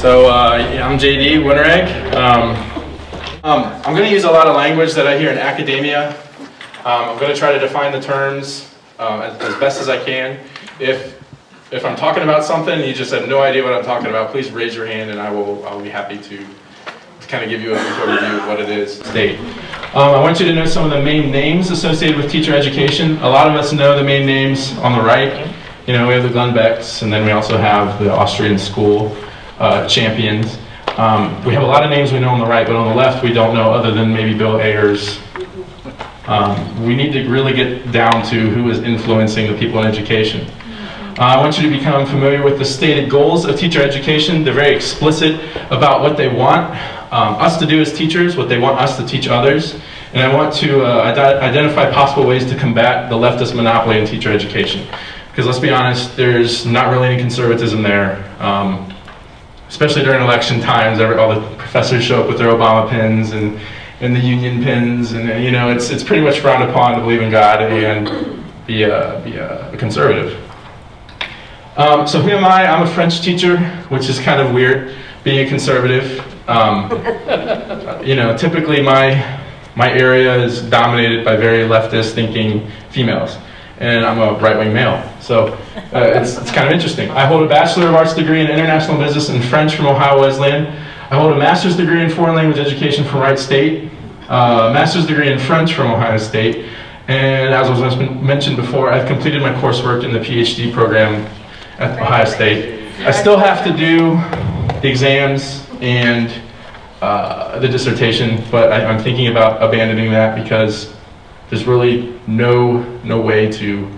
So I'm JD, Winteregg. I'm going to use a lot of language that I hear in academia. I'm going to try to define the terms as best as I can. If I'm talking about something and you just have no idea what I'm talking about, please raise your hand and I'll be happy to kind of give you a quick overview of what it is. I want you to know some of the main names associated with teacher education. A lot of us know the main names on the right. You know, we have the Glenbecks, and then we also have the Austrian school champions. We have a lot of names we know on the right, but on the left we don't know other than maybe Bill Ayers. We need to really get down to who is influencing the people in education. I want you to become familiar with the stated goals of teacher education. They're very explicit about what they want us to do as teachers, what they want us to teach others. And I want to identify possible ways to combat the leftist monopoly in teacher education. Because let's be honest, there's not really any conservatism there. Especially during election times, all the professors show up with their Obama pins and the union pins, and you know, it's pretty much frowned upon to believe in God and be a conservative. So who am I? I'm a French teacher, which is kind of weird, being a conservative. You know, typically my area is dominated by very leftist thinking females, and I'm a right-wing male. So it's kind of interesting. I hold a Bachelor of Arts degree in International Business and French from Ohio Wesleyan. I hold a Master's degree in Foreign Language Education from Wright State, a Master's degree in French from Ohio State, and as was mentioned before, I've completed my coursework in the PhD program at Ohio State. I still have to do the exams and the dissertation, but I'm thinking about abandoning that because there's really no way to,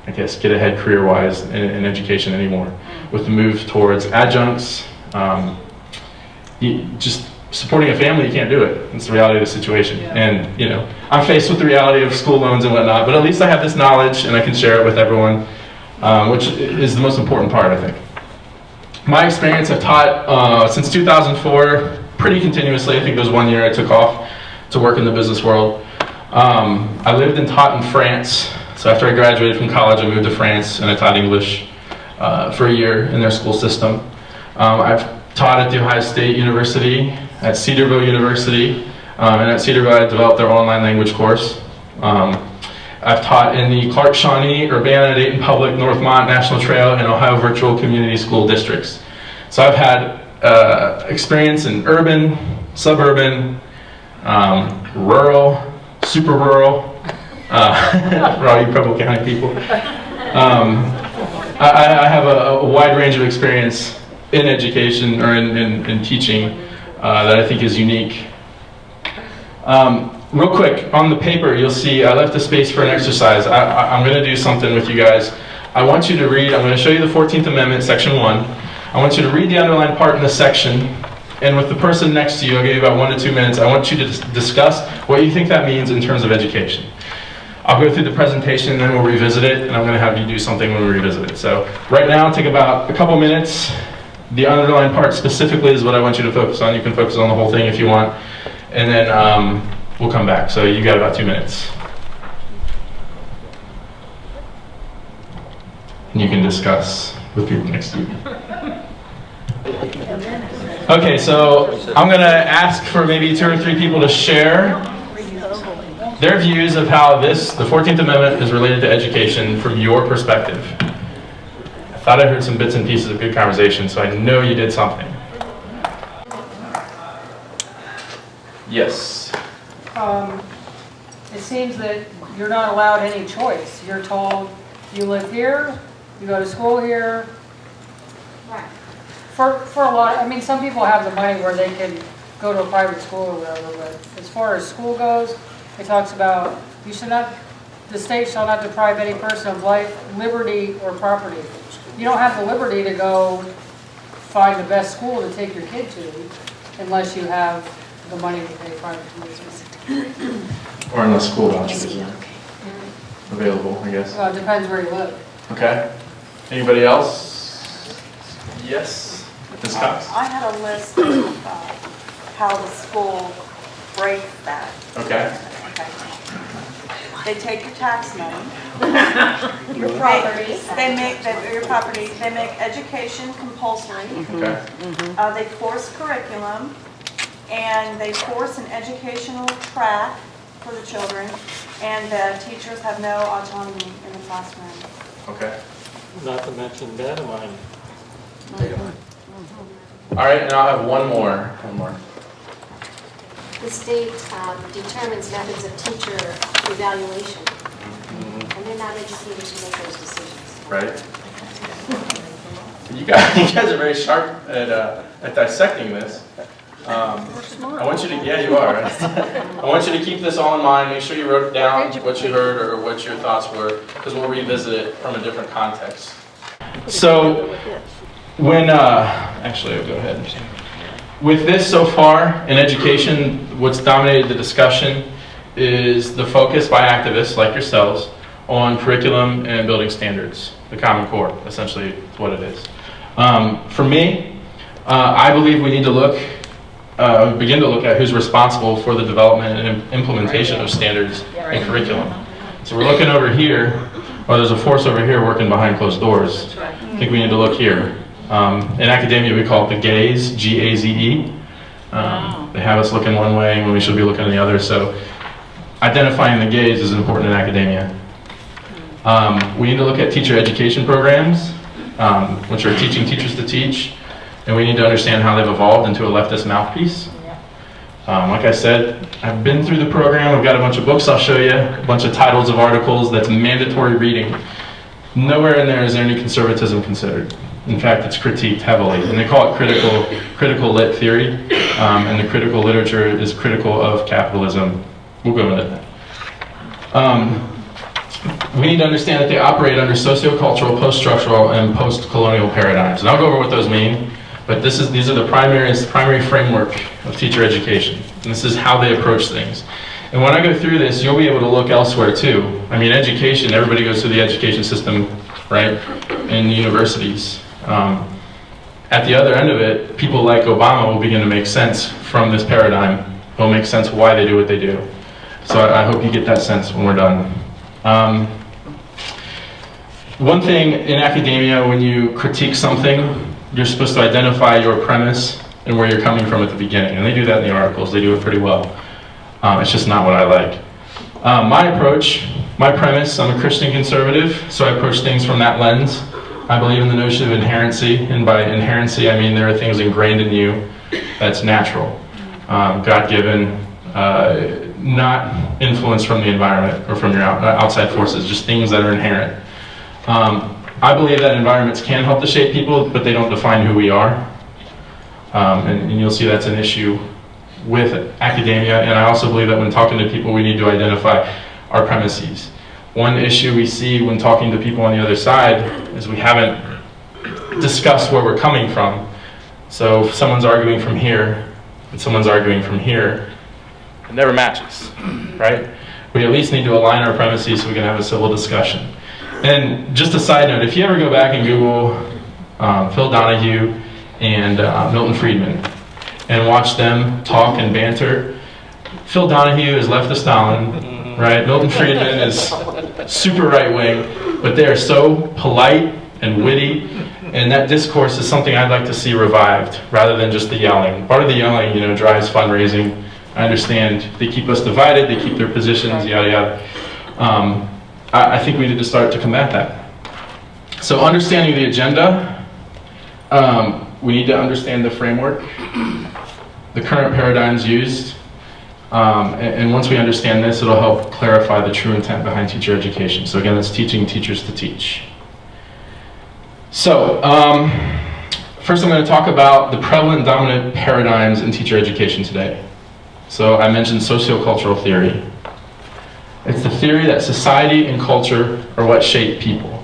I guess, get ahead career-wise in education anymore. With the move towards adjuncts, just supporting a family, you can't do it. It's the reality of the situation. Yeah. And you know, I'm faced with the reality of school loans and whatnot, but at least I have this knowledge and I can share it with everyone, which is the most important part, I think. My experience, I've taught since 2004 pretty continuously. I think there was 1 year I took off to work in the business world. I lived and taught in France. So after I graduated from college, I moved to France and I taught English for a year in their school system. I've taught at the Ohio State University, at Cedarville University, and at Cedarville I developed their online language course. I've taught in the Clark, Shawnee, Urbana, Dayton Public, Northmont, National Trail, and Ohio Virtual Community School Districts. So I've had experience in urban, suburban, rural, super rural, for all you Preble County people. I have a wide range of experience in education or in teaching that I think is unique. Real quick, on the paper you'll see I left a space for an exercise. I'm going to do something with you guys. I want you to read, I'm going to show you the 14th Amendment, Section 1. I want you to read the underlined part in the section, and with the person next to you, I'll give you about 1 to 2 minutes, I want you to discuss what you think that means in terms of education. I'll go through the presentation and then we'll revisit it, and I'm going to have you do something when we revisit it. So right now, take about a couple minutes. The underlined part specifically is what I want you to focus on. You can focus on the whole thing if you want, and then we'll come back. So you got about 2 minutes. And you can discuss with people next to you. Okay, so I'm going to ask for maybe 2 or 3 people to share their views of how the 14th Amendment is related to education from your perspective. I thought I heard some bits and pieces of good conversation, so I know you did something. Yes? It seems that you're not allowed any choice. You're told you live here, you go to school here. Right. For a lot, I mean, some people have the money where they can go to a private school or whatever, but as far as school goes, it talks about the state shall not deprive any person of life, liberty, or property. You don't have the liberty to go find the best school to take your kid to unless you have the money to pay private tuition. Or unless school vouchers are available, I guess. Well, it depends where you live. Okay. Anybody else? Yes? Ms. Cox? I had a list of how the school breaks that. Okay. Okay. They take your tax money. Your property. They make, your property, they make education compulsory. Okay. They force curriculum, and they force an educational track for the children, and the teachers have no autonomy in the classroom. Okay. Not to mention data mining. All right, and I'll have one more. The state determines methods of teacher evaluation, and they're not educated to make those decisions. Right. You guys are very sharp at dissecting this. I want you to, yeah, you are. I want you to keep this all in mind. Make sure you wrote down what you heard or what your thoughts were, because we'll revisit it from a different context. So, when, actually, I'll go ahead. With this so far in education, what's dominated the discussion is the focus by activists like yourselves on curriculum and building standards, the Common Core, essentially is what it is. For me, I believe we need to begin to look at who's responsible for the development and implementation of standards and curriculum. So we're looking over here, or there's a force over here working behind closed doors. I think we need to look here. In academia, we call it the gaze, G-A-Z-E. They have us looking one way when we should be looking the other. So identifying the gaze is important in academia. We need to look at teacher education programs, which are teaching teachers to teach. And we need to understand how they've evolved into a leftist mouthpiece. Like I said, I've been through the program. I've got a bunch of books I'll show you, a bunch of titles of articles that's mandatory reading. Nowhere in there is there any conservatism considered. In fact, it's critiqued heavily. And they call it critical lit theory. And the critical literature is critical of capitalism. We'll go into that. We need to understand that they operate under sociocultural, post-structural, and post-colonial paradigms. And I'll go over what those mean. But these are the primary framework of teacher education. And this is how they approach things. And when I go through this, you'll be able to look elsewhere too. I mean, education, everybody goes through the education system, right, in universities. At the other end of it, people like Obama will begin to make sense from this paradigm. It'll make sense why they do what they do. So I hope you get that sense when we're done. One thing in academia, when you critique something, you're supposed to identify your premise and where you're coming from at the beginning. And they do that in the articles. They do it pretty well. It's just not what I like. My approach, my premise, I'm a Christian conservative, so I approach things from that lens. I believe in the notion of inherency, and by inherency I mean there are things ingrained in you that's natural, God-given, not influenced from the environment or from your outside forces, just things that are inherent. I believe that environments can help to shape people, but they don't define who we are. And you'll see that's an issue with academia, and I also believe that when talking to people we need to identify our premises. One issue we see when talking to people on the other side is we haven't discussed where we're coming from. So if someone's arguing from here and someone's arguing from here, it never matches, right? We at least need to align our premises so we can have a civil discussion. And just a side note, if you ever go back and Google Phil Donahue and Milton Friedman and watch them talk and banter, Phil Donahue is left of Stalin, right? Milton Friedman is super right-wing, but they are so polite and witty, and that discourse is something I'd like to see revived rather than just the yelling. Part of the yelling, you know, drives fundraising. I understand they keep us divided, they keep their positions, yada yada. I think we need to start to combat that. So understanding the agenda, we need to understand the framework, the current paradigms used, and once we understand this, it'll help clarify the true intent behind teacher education. So again, it's teaching teachers to teach. So, first I'm going to talk about the prevalent dominant paradigms in teacher education today. So I mentioned sociocultural theory. It's the theory that society and culture are what shape people.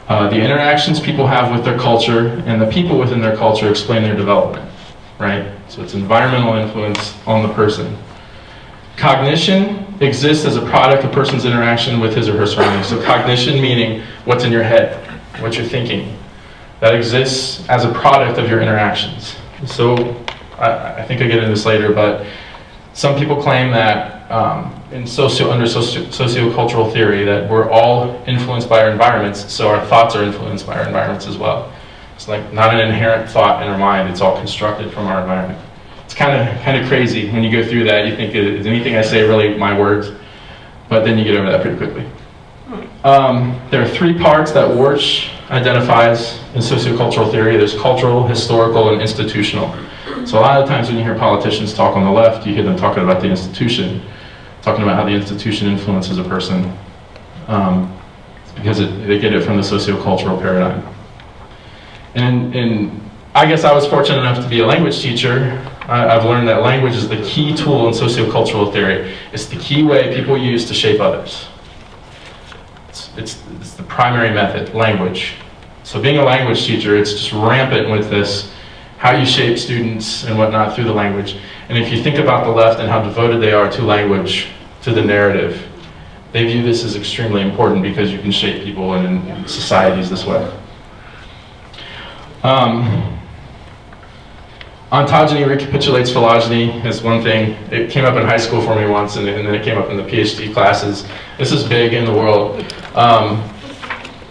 The interactions people have with their culture and the people within their culture explain their development, right? So it's environmental influence on the person. Cognition exists as a product of a person's interaction with his or her surroundings. So cognition meaning what's in your head, what you're thinking. That exists as a product of your interactions. So I think I'll get into this later, but some people claim that in sociocultural theory that we're all influenced by our environments, so our thoughts are influenced by our environments as well. It's like not an inherent thought in our mind, it's all constructed from our environment. It's kind of crazy when you go through that. You think, is anything I say really my words? But then you get over that pretty quickly. There are three parts that Warsh identifies in sociocultural theory. There's cultural, historical, and institutional. So a lot of times when you hear politicians talk on the left, you hear them talking about the institution, talking about how the institution influences a person, because they get it from the sociocultural paradigm. And I guess I was fortunate enough to be a language teacher. I've learned that language is the key tool in sociocultural theory. It's the key way people use to shape others. It's the primary method, language. So being a language teacher, it's just rampant with this, how you shape students and whatnot through the language. And if you think about the left and how devoted they are to language, to the narrative, they view this as extremely important because you can shape people and societies this way. Ontogeny recapitulates phylogeny is one thing. It came up in high school for me once, and then it came up in the PhD classes. This is big in the world.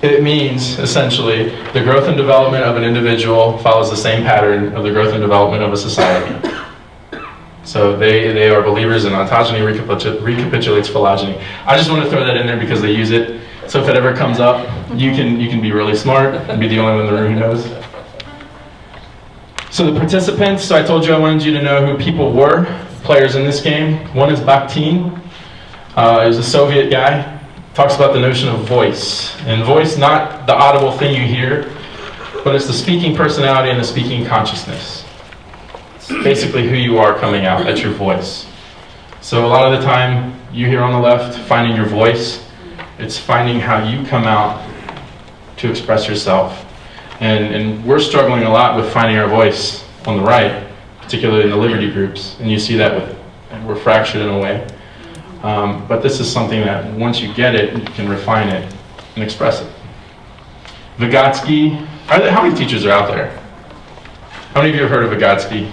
It means, essentially, the growth and development of an individual follows the same pattern of the growth and development of a society. So they are believers in ontogeny recapitulates phylogeny. I just want to throw that in there because they use it. So if it ever comes up, you can be really smart and be the only one in the room who knows. So the participants, so I told you I wanted you to know who people were, players in this game. One is Bakhtin. He's a Soviet guy. Talks about the notion of voice. And voice, not the audible thing you hear, but it's the speaking personality and the speaking consciousness. It's basically who you are coming out, that's your voice. So a lot of the time, you hear on the left, finding your voice. It's finding how you come out to express yourself. And we're struggling a lot with finding our voice on the right, particularly in the liberty groups. And you see that we're fractured in a way. But this is something that once you get it, you can refine it and express it. Vygotsky, how many teachers are out there? How many of you have heard of Vygotsky?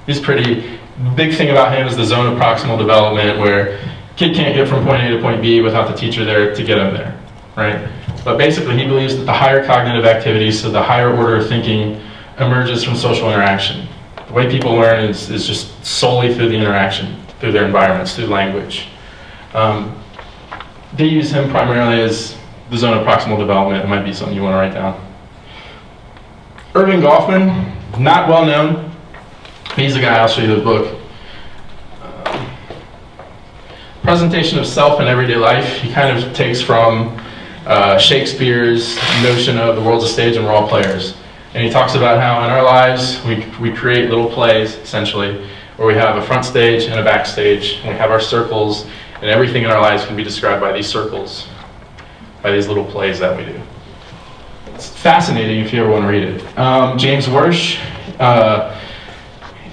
He's pretty, the big thing about him is the zone of proximal development where kid can't get from point A to point B without the teacher there to get him there, right? But basically he believes that the higher cognitive activities, so the higher order of thinking, emerges from social interaction. The way people learn is just solely through the interaction, through their environments, through language. They use him primarily as the zone of proximal development. It might be something you want to write down. Erving Goffman, not well known. He's the guy, I'll show you the book. Presentation of self in everyday life. He kind of takes from Shakespeare's notion of the world's a stage and we're all players. And he talks about how in our lives we create little plays, essentially, where we have a front stage and a back stage, and we have our circles, and everything in our lives can be described by these circles, by these little plays that we do. It's fascinating if you ever want to read it. James Warsh,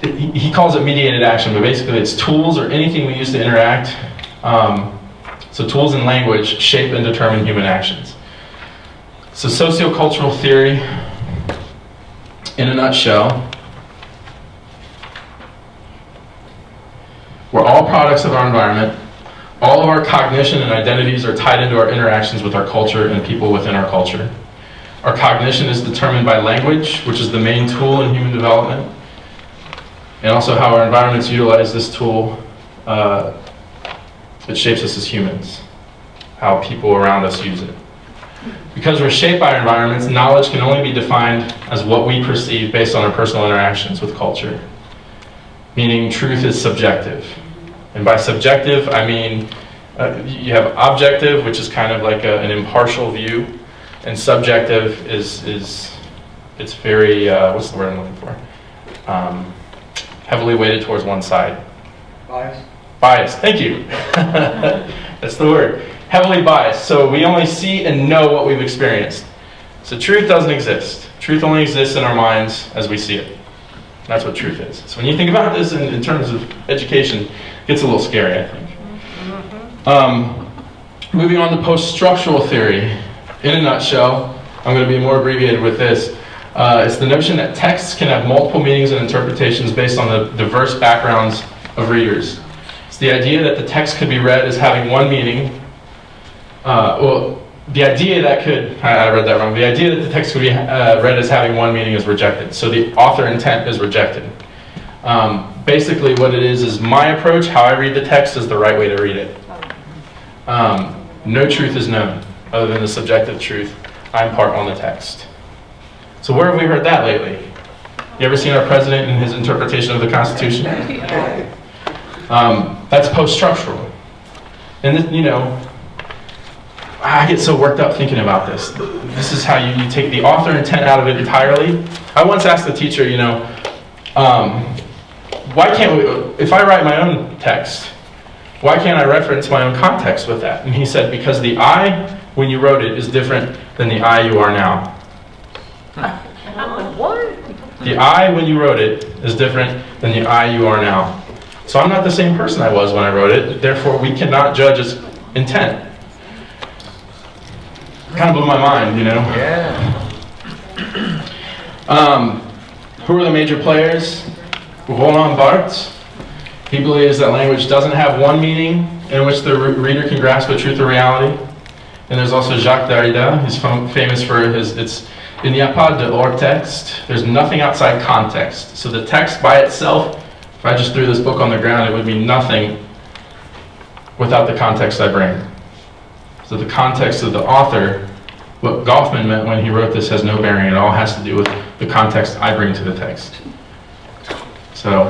he calls it mediated action, but basically it's tools or anything we use to interact. So tools and language shape and determine human actions. So sociocultural theory, in a nutshell, we're all products of our environment. All of our cognition and identities are tied into our interactions with our culture and people within our culture. Our cognition is determined by language, which is the main tool in human development, and also how our environments utilize this tool. It shapes us as humans, how people around us use it. Because we're shaped by our environments, knowledge can only be defined as what we perceive based on our personal interactions with culture. Meaning truth is subjective. And by subjective, I mean you have objective, which is kind of like an impartial view, and subjective is it's very, what's the word I'm looking for? Heavily weighted towards one side. Bias. Biased, thank you. That's the word. Heavily biased. So we only see and know what we've experienced. So truth doesn't exist. Truth only exists in our minds as we see it. That's what truth is. So when you think about this in terms of education, it gets a little scary, I think. Moving on to post-structural theory. In a nutshell, I'm going to be more abbreviated with this. It's the notion that texts can have multiple meanings and interpretations based on the diverse backgrounds of readers. It's the idea that the text could be read as having one meaning, the idea that I read that wrong. The idea that the text could be read as having one meaning is rejected. So the author intent is rejected. Basically what it is my approach, how I read the text is the right way to read it. No truth is known other than the subjective truth I impart on the text. So where have we heard that lately? You ever seen our president in his interpretation of the Constitution? That's post-structural. And this, I get so worked up thinking about this. This is how you take the author intent out of it entirely. I once asked the teacher, why can't we, if I write my own text, why can't I reference my own context with that? And he said, because the I, when you wrote it, is different than the I you are now. The I, when you wrote it, is different than the I you are now. So I'm not the same person I was when I wrote it, therefore we cannot judge its intent. Kind of blew my mind, Yeah. Who are the major players? Roland Barthes. He believes that language doesn't have one meaning in which the reader can grasp the truth or reality. And there's also Jacques Derrida. He's famous for il n'y a pas de hors texte. There's nothing outside context. So the text by itself, if I just threw this book on the ground, it would be nothing without the context I bring. So the context of the author, what Goffman meant when he wrote this, has no bearing at all. It has to do with the context I bring to the text. So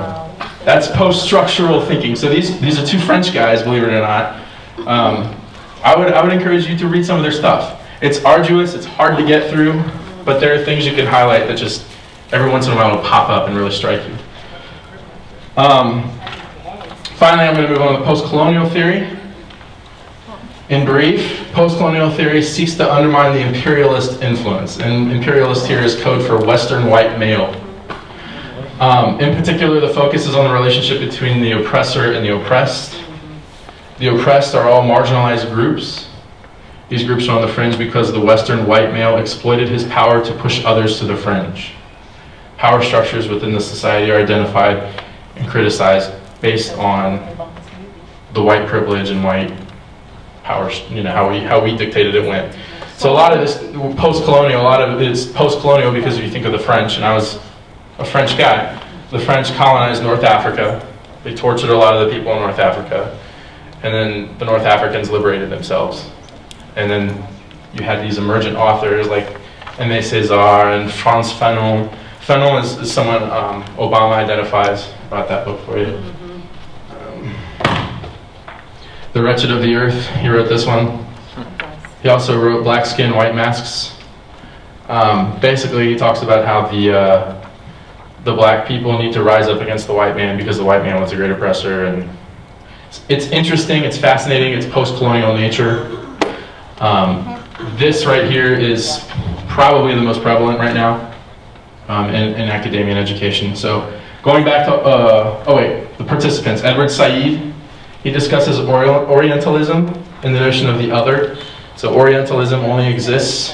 that's post-structural thinking. So these are two French guys, believe it or not. I would encourage you to read some of their stuff. It's arduous, it's hard to get through, but there are things you can highlight that just every once in a while will pop up and really strike you. Finally, I'm going to move on to post-colonial theory. In brief, post-colonial theory seeks to undermine the imperialist influence, and imperialist here is code for Western white male. In particular, the focus is on the relationship between the oppressor and the oppressed. The oppressed are all marginalized groups. These groups are on the fringe because the Western white male exploited his power to push others to the fringe. Power structures within the society are identified and criticized based on the white privilege and white power, how we dictated it went. So a lot of this post-colonial, a lot of it is post-colonial because you think of the French, and I was a French guy. The French colonized North Africa. They tortured a lot of the people in North Africa. And then the North Africans liberated themselves. And then you had these emergent authors like Aimé Césaire and Frantz Fanon. Fanon is someone Obama identifies. I brought that book for you. The Wretched of the Earth, he wrote this one. He also wrote Black Skin, White Masks. Basically, he talks about how the black people need to rise up against the white man because the white man was a great oppressor. And it's interesting, it's fascinating, it's post-colonial nature. This right here is probably the most prevalent right now in academia and education. So going back to, the participants, Edward Said, he discusses Orientalism and the notion of the other. So Orientalism only exists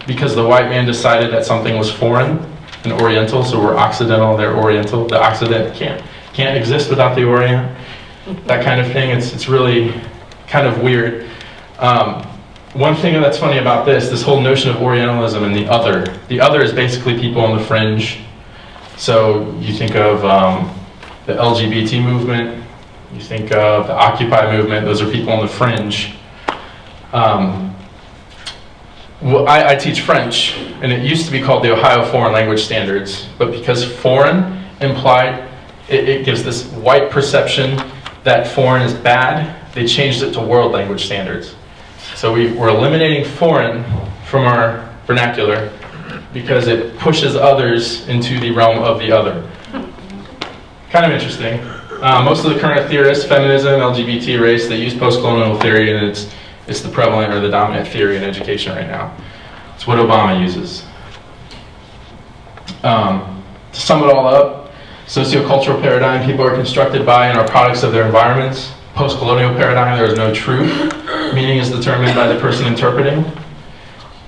because the white man decided that something was foreign and Oriental, so we're Occidental, they're Oriental. The Occident can't exist without the Orient. That kind of thing, it's really kind of weird. One thing that's funny about this whole notion of Orientalism and the other is basically people on the fringe. So you think of the LGBT movement, you think of the Occupy movement, those are people on the fringe. I teach French, and it used to be called the Ohio Foreign Language Standards, but because foreign implied, it gives this white perception that foreign is bad, they changed it to world language standards. So we're eliminating foreign from our vernacular because it pushes others into the realm of the other. Kind of interesting. Most of the current theorists, feminism, LGBT, race, they use post-colonial theory, and it's the prevalent or the dominant theory in education right now. It's what Obama uses. To sum it all up, sociocultural paradigm, people are constructed by and are products of their environments. Post-colonial paradigm, there is no truth. Meaning is determined by the person interpreting.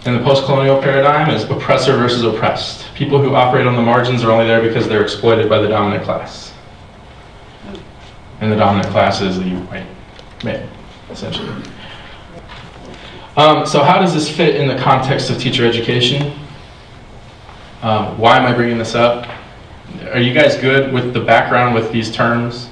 And the post-colonial paradigm is oppressor versus oppressed. People who operate on the margins are only there because they're exploited by the dominant class. and the dominant class is the white male, essentially. So how does this fit in the context of teacher education? Why am I bringing this up? Are you guys good with the background with these terms?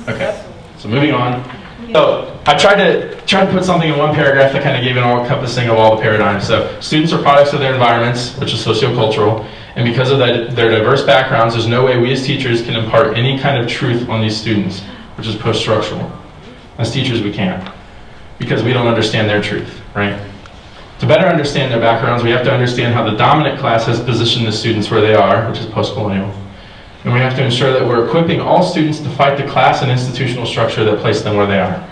Okay, so moving on. So I tried to put something in one paragraph that kind of gave an all-encompassing of all the paradigms. So students are products of their environments, which is sociocultural, and because of their diverse backgrounds, there's no way we as teachers can impart any kind of truth on these students, which is post-structural. As teachers, we can't, because we don't understand their truth, right? To better understand their backgrounds, we have to understand how the dominant class has positioned the students where they are, which is post-colonial. And we have to ensure that we're equipping all students to fight the class and institutional structure that placed them where they are.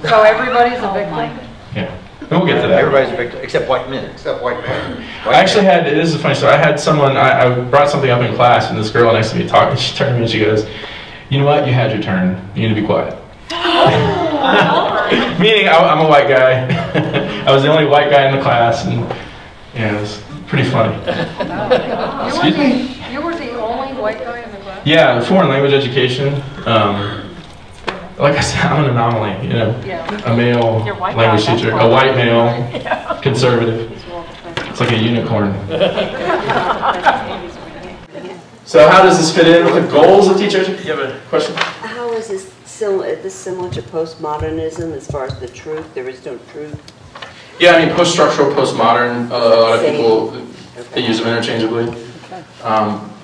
So everybody's a victim? Yeah, and we'll get to that. Everybody's a victim, except white men. Except white men. I actually had, this is a funny story, I had someone, I brought something up in class, and this girl next to me talked, she turned to me and she goes, you know what, you had your turn, you need to be quiet. Meaning, I'm a white guy, I was the only white guy in the class, and yeah, it was pretty funny. Excuse me? You were the only white guy in the class? Yeah, foreign language education. Like I said, I'm an anomaly, you know. Yeah. A male You're white language guy, teacher, that's a white male, conservative. It's like a unicorn. So how does this fit in with the goals of teacher education? You have a question? How is this similar to postmodernism as far as the truth? There is no truth. Yeah, I mean, post-structural, postmodern, a lot of people, they use them interchangeably.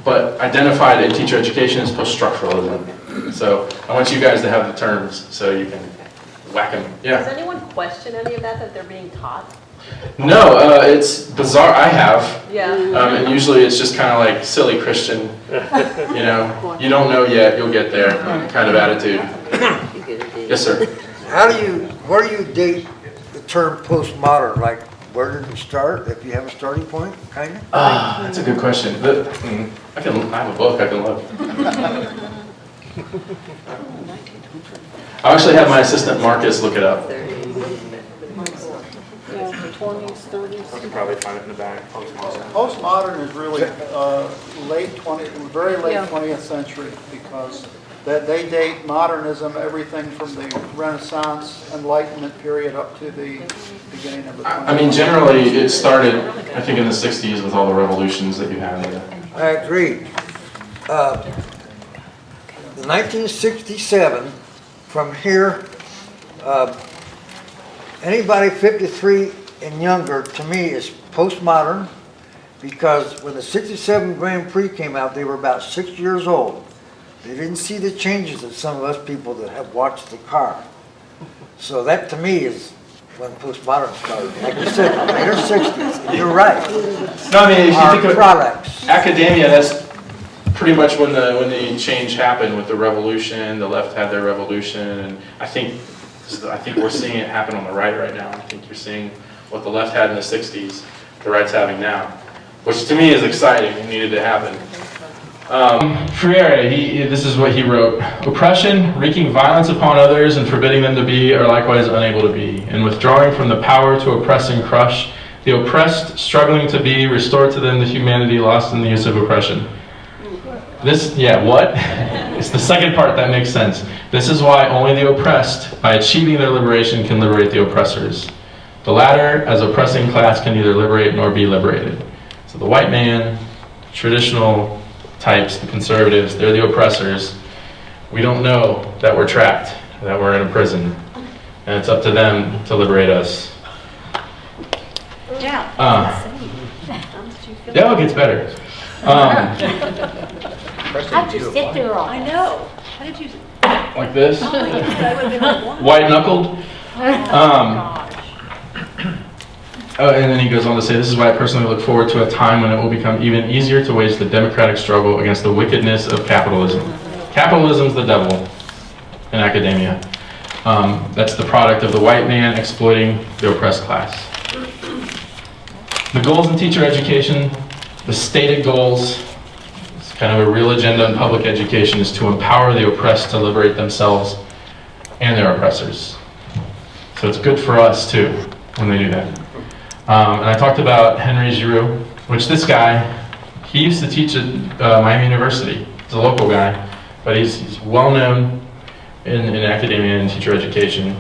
But identified in teacher education is post-structuralism. So I want you guys to have the terms so you can whack them. Does Yeah. anyone question any of that they're being taught? No, it's bizarre. I have. Yeah. And usually it's just kind of like silly Christian, you know, you don't know yet, you'll get there kind of attitude. Yes, sir. Where do you date the term postmodern? Like, where did it start? If you have a starting point, kind of? That's a good question. I have a book I can look. I'll actually have my assistant Marcus look it up. Yeah, 20s, 30s. I can probably find it in the back. Postmodern is really very late Yeah. 20th century, because they date modernism, everything from the Renaissance, Enlightenment period up to the beginning of the 20th. I mean, generally, it started, I think, in the 60s with all the revolutions that you had. I agree. 1967, from here, anybody 53 and younger, to me, is postmodern, because when the 67 Grand Prix came out, they were about 6 years old. They didn't see the changes that some of us people that have watched the car. So that, to me, is when postmodern started. Like you said, later 60s. You're right. No, I mean, if you Our think of products. academia, that's pretty much when the change happened with the revolution. The left had their revolution, and I think we're seeing it happen on the right now. I think you're seeing what the left had in the 60s, the right's having now, which to me is exciting and needed to happen. Freire, this is what he wrote. Oppression, wreaking violence upon others and forbidding them to be, are likewise unable to be. And withdrawing from the power to oppress and crush, the oppressed, struggling to be, restore to them the humanity lost in the use of oppression. What? It's the second part that makes sense. This is why only the oppressed, by achieving their liberation, can liberate the oppressors. The latter, as oppressing class, can neither liberate nor be liberated. So the white man, traditional types, the conservatives, they're the oppressors. We don't know that we're trapped, that we're in a prison. And it's up to them to liberate us. Yeah. Yeah, it gets better. How'd you sit there all? I know. How did you? Like this. I would have been like, what? White-knuckled. And then he goes on to say, this is why I personally look forward to a time when it will become even easier to wage the democratic struggle against the wickedness of capitalism. Capitalism's the devil in academia. That's the product of the white man exploiting the oppressed class. The goals in teacher education, the stated goals, it's kind of a real agenda in public education, is to empower the oppressed to liberate themselves and their oppressors. So it's good for us too when they do that. And I talked about Henry Giroux, which this guy, he used to teach at Miami University. He's a local guy, but he's well known in academia and teacher education.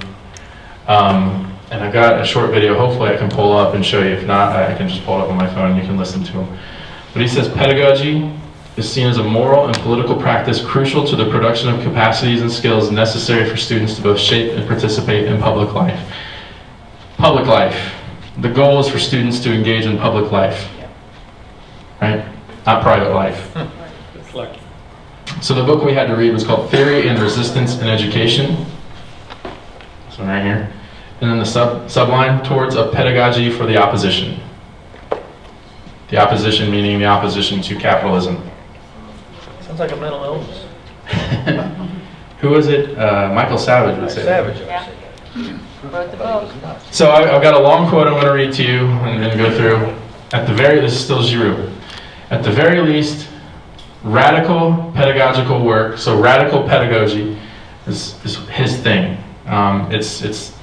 And I've got a short video, hopefully I can pull up and show you. If not, I can just pull it up on my phone and you can listen to him. But he says pedagogy is seen as a moral and political practice crucial to the production of capacities and skills necessary for students to both shape and participate in public life. Public life. The goal is for students to engage in public life, right? Not private life. So the book we had to read was called Theory and Resistance in Education. So right here. And then the subline, Towards a Pedagogy for the Opposition. The opposition meaning the opposition to capitalism. Sounds like a mental illness. Who was it? Michael Savage would say that. Savage. Wrote the book. So I've got a long quote I'm going to read to you and then go through. This is still Giroux. At the very least, radical pedagogical work, so radical pedagogy is his thing. It's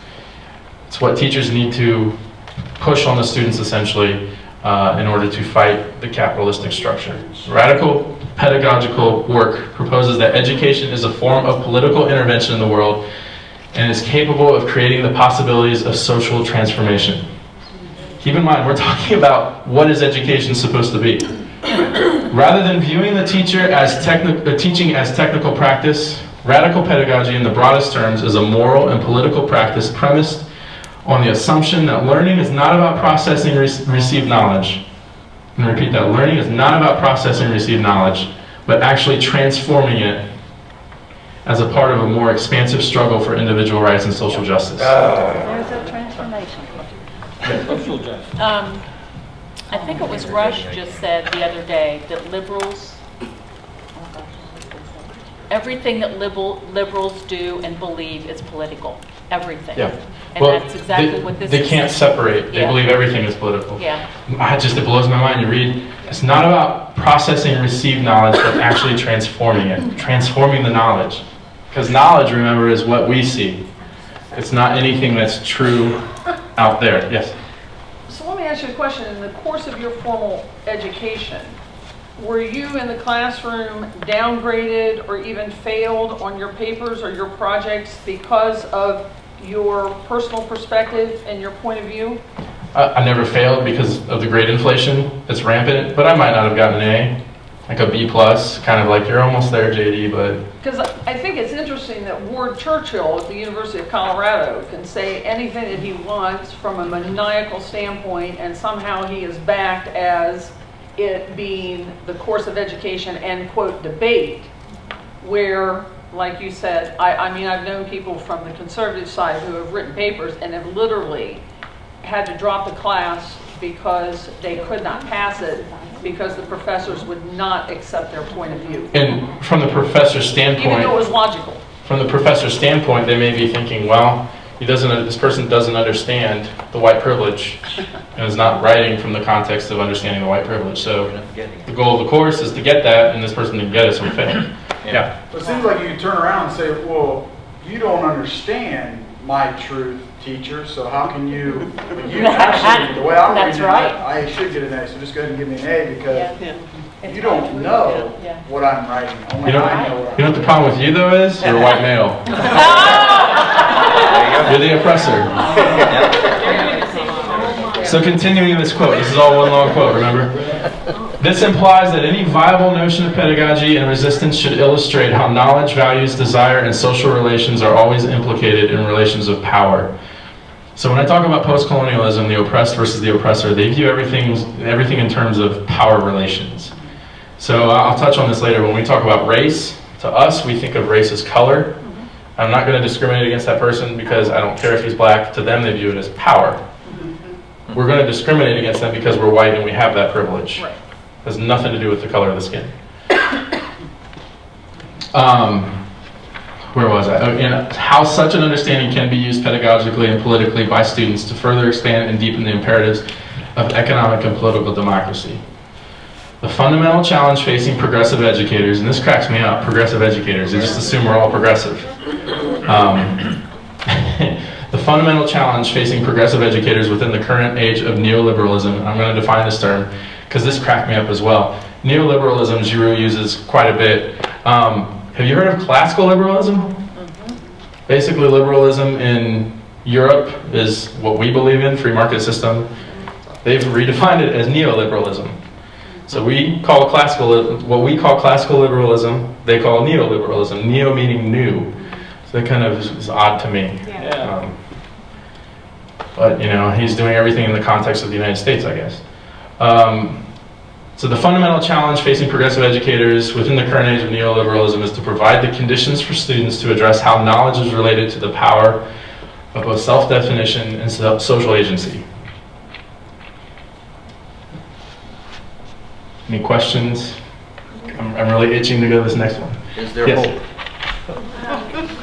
what teachers need to push on the students essentially in order to fight the capitalistic structure. Radical pedagogical work proposes that education is a form of political intervention in the world and is capable of creating the possibilities of social transformation. Keep in mind, we're talking about what is education supposed to be. Rather than viewing the teacher as teaching as technical practice, radical pedagogy in the broadest terms is a moral and political practice premised on the assumption that learning is not about processing received knowledge. I'm going to repeat that. Learning is not about processing received knowledge, but actually transforming it as a part of a more expansive struggle for individual rights and social justice. There's a transformation. Social justice. I think it was Rush just said the other day that everything that liberals do and believe is political. Everything. Yeah. And that's exactly what this is. They can't separate. They believe everything is political. Yeah. It blows my mind. You read, it's not about processing received knowledge, but actually transforming it. Transforming the knowledge. Because knowledge, remember, is what we see. It's not anything that's true out there. Yes? So let me ask you a question. In the course of your formal education, were you in the classroom downgraded or even failed on your papers or your projects because of your personal perspective and your point of view? I never failed because of the grade inflation that's rampant, but I might not have gotten an A, like a B+, kind of like, you're almost there, JD, but... Because I think it's interesting that Ward Churchill at the University of Colorado can say anything that he wants from a maniacal standpoint, and somehow he is backed as it being the course of education and, quote, debate, where, like you said, I mean, I've known people from the conservative side who have written papers and have literally had to drop the class because they could not pass it because the professors would not accept their point of view. And from the professor's standpoint... Even though it was logical. From the professor's standpoint, they may be thinking, well, this person doesn't understand the white privilege and is not writing from the context of understanding the white privilege. So the goal of the course is to get that, and this person didn't get it, so we failed. Yeah. It seems like you turn around and say, well, you don't understand my truth, teacher, so how can you actually, the way I'm reading it, I should get an A, so just go ahead and give me an A because you don't know what I'm writing. Only I know what I'm You know what the problem with you, though, is? You're a white male. You're the oppressor. So continuing this quote, this is all one long quote, remember? This implies that any viable notion of pedagogy and resistance should illustrate how knowledge, values, desire, and social relations are always implicated in relations of power. So when I talk about post-colonialism, the oppressed versus the oppressor, they view everything in terms of power relations. So I'll touch on this later. When we talk about race, to us, we think of race as color. I'm not going to discriminate against that person because I don't care if he's black. To them, they view it as power. We're going to discriminate against them because we're white and we have that privilege. It has nothing to do with the color of the skin. Where was I? And how such an understanding can be used pedagogically and politically by students to further expand and deepen the imperatives of economic and political democracy. The fundamental challenge facing progressive educators, and this cracks me up, progressive educators, they just assume we're all progressive. The fundamental challenge facing progressive educators within the current age of neoliberalism, and I'm going to define this term because this cracked me up as well. Neoliberalism, Giroux uses quite a bit. Have you heard of classical liberalism? Basically, liberalism in Europe is what we believe in, free market system. They've redefined it as neoliberalism. So we call what we call classical liberalism, they call neoliberalism. Neo meaning new. So that kind of is odd to me. Yeah. But you know, he's doing everything in the context of the United States, I guess. So the fundamental challenge facing progressive educators within the current age of neoliberalism is to provide the conditions for students to address how knowledge is related to the power of both self-definition and social agency. Any questions? I'm really itching to go to this next one. Is there Yes. hope?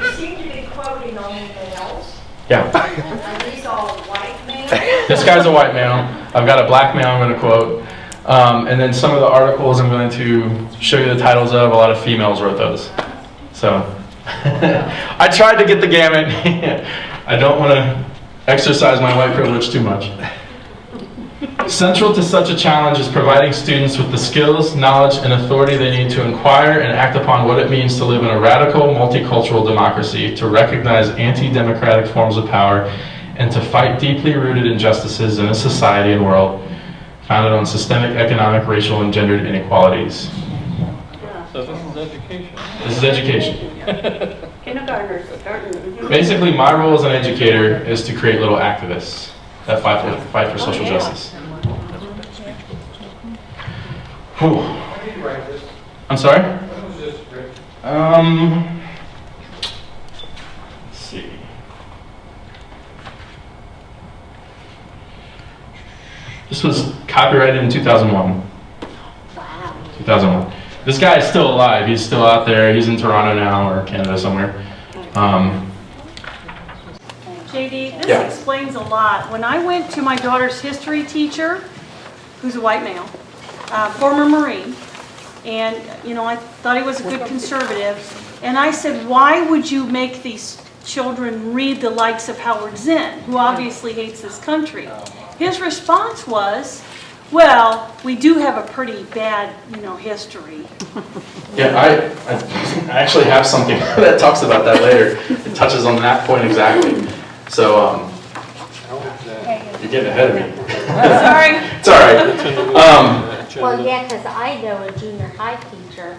You seem to be quoting only males. Yeah. Are these all white males? This guy's a white male. I've got a black male I'm going to quote. And then some of the articles I'm going to show you the titles of. A lot of females wrote those. So I tried to get the gamut. I don't want to exercise my white privilege too much. Central to such a challenge is providing students with the skills, knowledge, and authority they need to inquire and act upon what it means to live in a radical, multicultural democracy, to recognize anti-democratic forms of power, and to fight deeply rooted injustices in a society and world founded on systemic, economic, racial, and gendered inequalities. So this is education. This is education. Kindergartners are starting. Basically, my role as an educator is to create little activists that fight for social justice. Whew. I'm sorry? Let's see. This was copyrighted in 2001. 2001. This guy is still alive. He's still out there. He's in Toronto now, or Canada somewhere. JD, this Yeah. explains a lot. When I went to my daughter's history teacher, who's a white male, former Marine, and you know, I thought he was a good conservative, and I said, why would you make these children read the likes of Howard Zinn, who obviously hates this country? His response was, well, we do have a pretty bad, you know, history. Yeah, I actually have something that talks about that later. It touches on that point exactly. So, you're getting ahead of me. Sorry. It's all right. Well, yeah, because I know a junior high teacher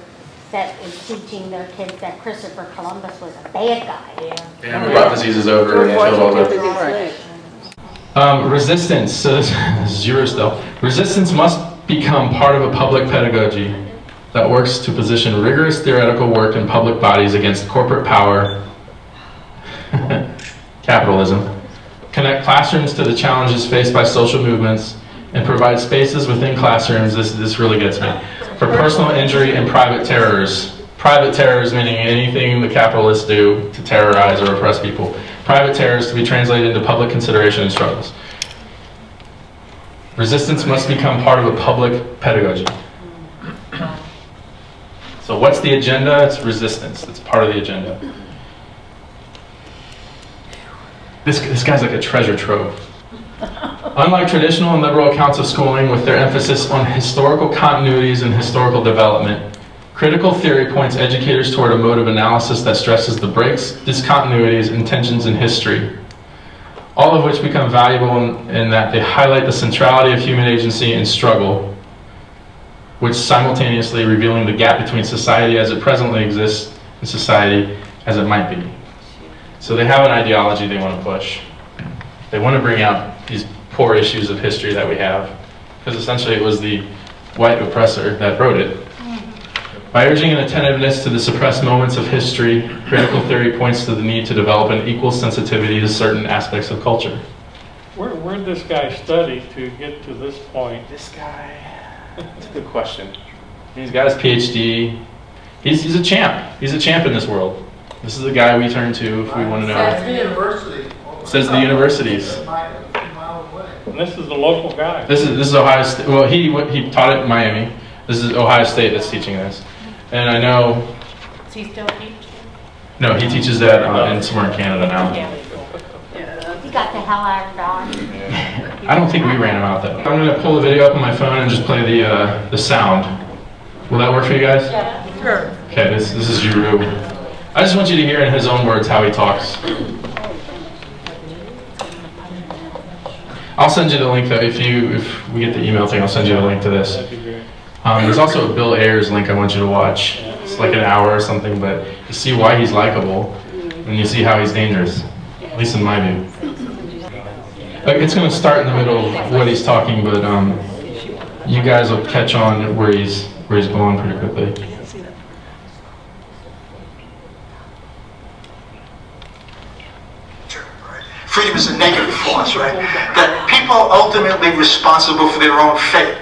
that is teaching their kids that Christopher Columbus was a bad guy. Yeah, we brought diseases over and killed all the... resistance. So this is yours still. Resistance must become part of a public pedagogy that works to position rigorous theoretical work in public bodies against corporate power, capitalism, connect classrooms to the challenges faced by social movements, and provide spaces within classrooms, this really gets me, for personal injury and private terrors. Private terrors meaning anything the capitalists do to terrorize or oppress people. Private terrors to be translated into public consideration and struggles. Resistance must become part of a public pedagogy. So what's the agenda? It's resistance. It's part of the agenda. This guy's like a treasure trove. Unlike traditional and liberal accounts of schooling with their emphasis on historical continuities and historical development, critical theory points educators toward a mode of analysis that stresses the breaks, discontinuities, and tensions in history, all of which become valuable in that they highlight the centrality of human agency and struggle, which simultaneously revealing the gap between society as it presently exists and society as it might be. So they have an ideology they want to push. They want to bring out these poor issues of history that we have, because essentially it was the white oppressor that wrote it. By urging an attentiveness to the suppressed moments of history, critical theory points to the need to develop an equal sensitivity to certain aspects of culture. Where'd this guy study to get to this point? This guy, that's a good question. He's got his PhD. He's a champ. He's a champ in this world. This is the guy we turn to if we want to know. Says the universities. And this is the local guy. This is Ohio State. Well, he taught it in Miami. This is Ohio State that's teaching this. And I know... Does he still teach? No, he teaches that in somewhere in Canada now. He got the hell out of Dodge. I don't think we ran him out though. I'm going to pull the video up on my phone and just play the sound. Will that work for you guys? Yeah, sure. Okay, this is Giroux. I just want you to hear in his own words how he talks. I'll send you the link, though. If we get the email thing, I'll send you the link to this. That'd be great. There's also a Bill Ayers link I want you to watch. It's like an hour or something, but you see why he's likable, and you see how he's dangerous, at least in my view. It's going to start in the middle of what he's talking, but you guys will catch on where he's going pretty quickly. Freedom is a negative force, right? That people are ultimately responsible for their own fate.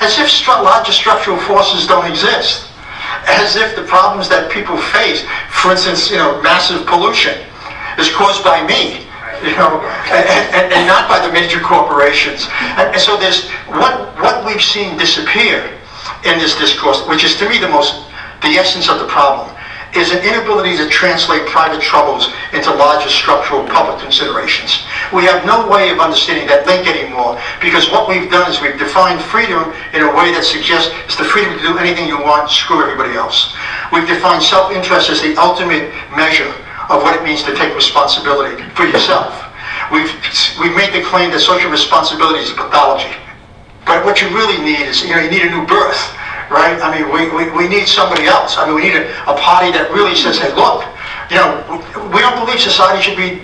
As if larger structural forces don't exist. As if the problems that people face, for instance, massive pollution, is caused by me, and not by the major corporations. And so there's what we've seen disappear in this discourse, which is to me the essence of the problem, is an inability to translate private troubles into larger structural public considerations. We have no way of understanding that link anymore, because what we've done is we've defined freedom in a way that suggests it's the freedom to do anything you want, screw everybody else. We've defined self-interest as the ultimate measure of what it means to take responsibility for yourself. We've made the claim that social responsibility is a pathology. But what you really need is, you need a new birth. Right? I mean, we need somebody else. I mean, we need a party that really says, hey, look, we don't believe society should be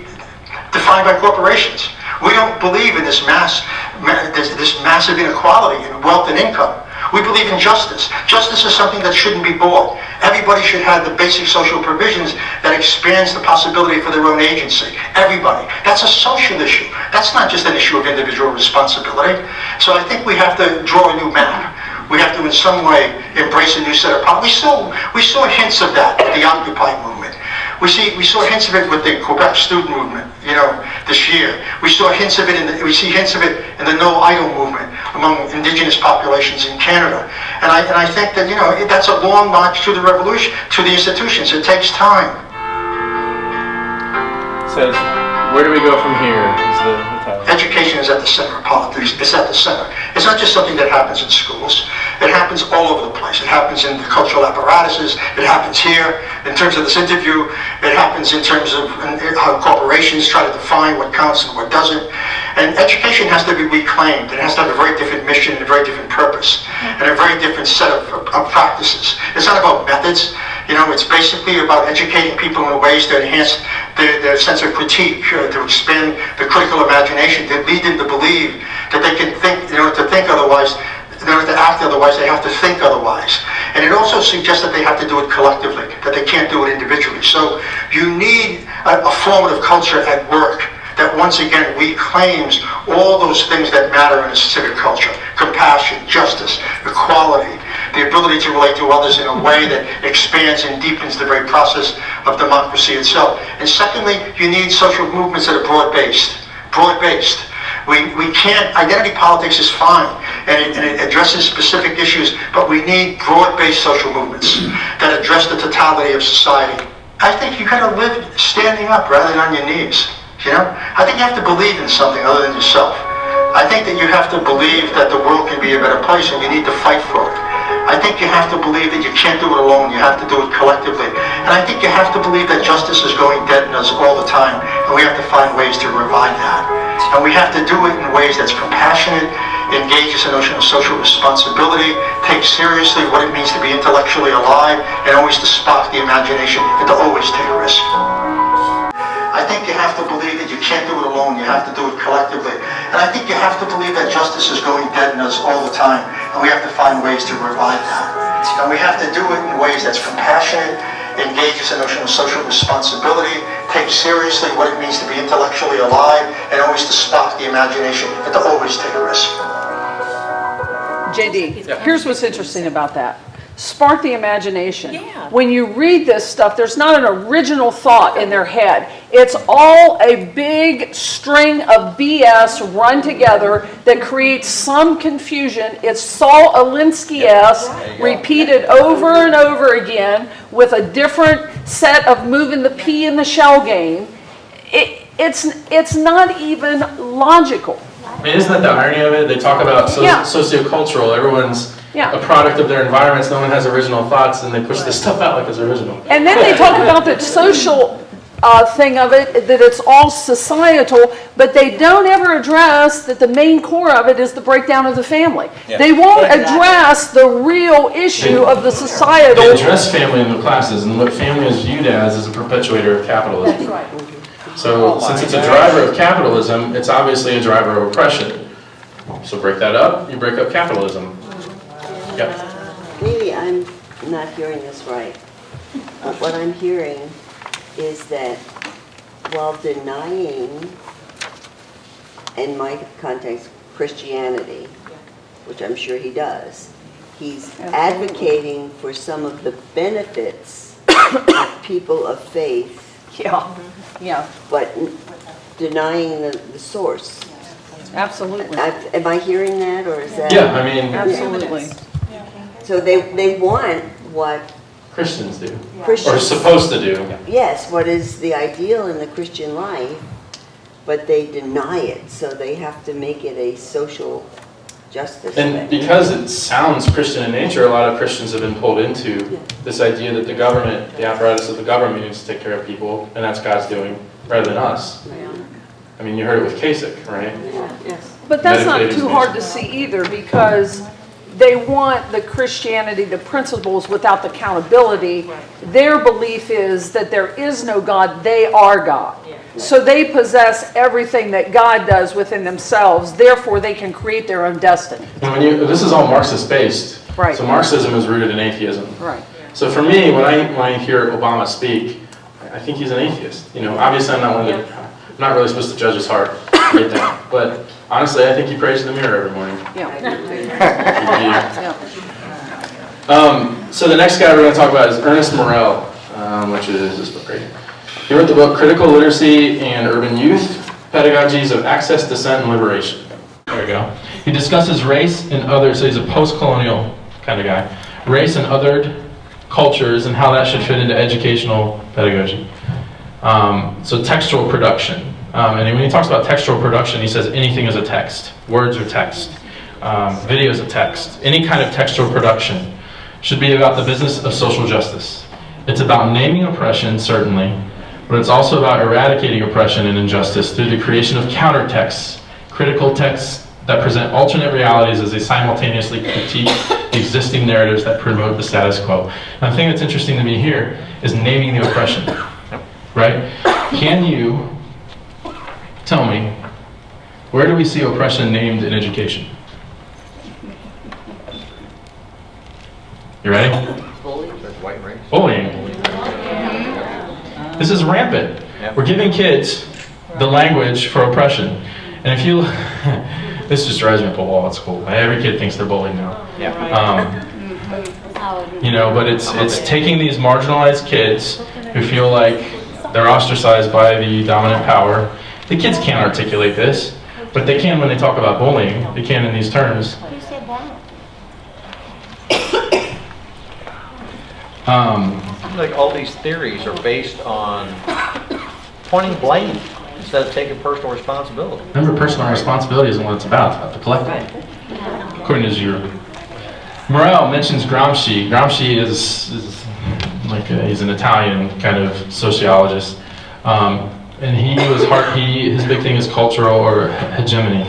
defined by corporations. We don't believe in this massive inequality in wealth and income. We believe in justice. Justice is something that shouldn't be bought. Everybody should have the basic social provisions that expands the possibility for their own agency. Everybody. That's a social issue. That's not just an issue of individual responsibility. So I think we have to draw a new map. We have to, in some way, embrace a new set of policies. We saw hints of that with the Occupy movement. We saw hints of it with the Quebec student movement, this year. We see hints of it in the No Idle movement among indigenous populations in Canada. And I think that that's a long march to the revolution, to the institutions. It takes time. It says, where do we go from here? Is the title. Education is at the center of politics. It's at the center. It's not just something that happens in schools. It happens all over the place. It happens in the cultural apparatuses. It happens here. In terms of this interview, it happens in terms of how corporations try to define what counts and what doesn't. And education has to be reclaimed. It has to have a very different mission and a very different purpose and a very different set of practices. It's not about methods. It's basically about educating people in ways to enhance their sense of critique, to expand the critical imagination, to lead them to believe that they can think, to think otherwise. In order to act otherwise, they have to think otherwise. And it also suggests that they have to do it collectively, that they can't do it individually. So you need a formative culture at work that once again reclaims all those things that matter in a civic culture. Compassion, justice, equality, the ability to relate to others in a way that expands and deepens the very process of democracy itself. And secondly, you need social movements that are broad-based. Broad-based. We can't, identity politics is fine, and it addresses specific issues, but we need broad-based social movements that address the totality of society. I think you gotta live standing up rather than on your knees, I think you have to believe in something other than yourself. I think that you have to believe that the world can be a better place and you need to fight for it. I think you have to believe that you can't do it alone, you have to do it collectively. And I think you have to believe that justice is going dead in us all the time, and we have to find ways to revive that. And we have to do it in ways that's compassionate, engages the notion of social responsibility, takes seriously what it means to be intellectually alive, and always to spark the imagination, and to always take a risk. I think you have to believe that you can't do it alone, you have to do it collectively. And I think you have to believe that justice is going dead in us all the time, and we have to find ways to revive that. And we have to do it in ways that's compassionate, engages the notion of social responsibility, takes seriously what it means to be intellectually alive, and always to spark the imagination, and to always take a risk. JD, here's what's interesting about that. Spark the imagination. Yeah. When you read this stuff, there's not an original thought in their head. It's all a big string of BS run together that creates some confusion. It's Saul Alinsky-esque, repeated over and over again with a different set of moving the pea in the shell game. It's not even logical. I mean, isn't that the irony of it? They talk about sociocultural. Everyone's Yeah. a product of their environments. No one has original thoughts, and they push this stuff out like it's original. And then they talk about the social thing of it, that it's all societal, but they don't ever address that the main core of it is the breakdown of the family. They won't address the real issue of the societal. They address family in the classes, and what family is viewed as is a perpetuator of capitalism. That's right. So since it's a driver of capitalism, it's obviously a driver of oppression. So break that up, you break up capitalism. Yep. Maybe I'm not hearing this right. What I'm hearing is that while denying, in my context, Christianity, which I'm sure he does, he's advocating for some of the benefits of people of faith, Yeah, but denying the source. absolutely. Am I hearing that, or is that? Yeah, I mean, Absolutely. So they want what Christians do, or Christians, supposed to do. yes, what is the ideal in the Christian life, but they deny it, so they have to make it a social justice And thing. because it sounds Christian in nature, a lot of Christians have been pulled into this idea that the government, the apparatus of the government needs to take care of people, and that's God's doing, rather than us. I mean, you heard it with Kasich, right? Yes. But that's not Medicated too hard to see either, because they want the Christianity, the principles without the accountability. Their belief is that there is no God, they are God. So they possess everything that God does within themselves, therefore they can create their own destiny. And when this is all Marxist based, Right. so Marxism is rooted in atheism. Right. So for me, when I hear Obama speak, I think he's an atheist. You know, obviously I'm not really supposed to judge his heart, I get that. But honestly, I think he prays in the mirror every morning. So the next guy we're going to talk about is Ernest Morel, which is this book right here. He wrote the book Critical Literacy and Urban Youth, Pedagogies of Access, Dissent, and Liberation. There we go. He discusses race and other, so he's a post-colonial kind of guy, race and othered cultures and how that should fit into educational pedagogy. So textual production. And when he talks about textual production, he says anything is a text. Words are text. Video is a text. Any kind of textual production should be about the business of social justice. It's about naming oppression, certainly, but it's also about eradicating oppression and injustice through the creation of counter texts, critical texts that present alternate realities as they simultaneously critique the existing narratives that promote the status quo. And the thing that's interesting to me here is naming the oppression, right? Can you tell me, where do we see oppression named in education? You ready? Bullying. This is rampant. We're giving kids the language for oppression. And if you, this just drives me up a wall at school. Every kid thinks they're bullied now. You know, but it's taking these marginalized kids who feel like they're ostracized by the dominant power. The kids can't articulate this, but they can when they talk about bullying. They can in these terms. Like all these theories are based on pointing blame instead of taking personal responsibility. Remember, personal responsibility isn't what it's about. It's about the collective. According to Giroux. Morel mentions Gramsci. Gramsci is like he's an Italian kind of sociologist, and his big thing is cultural or hegemony,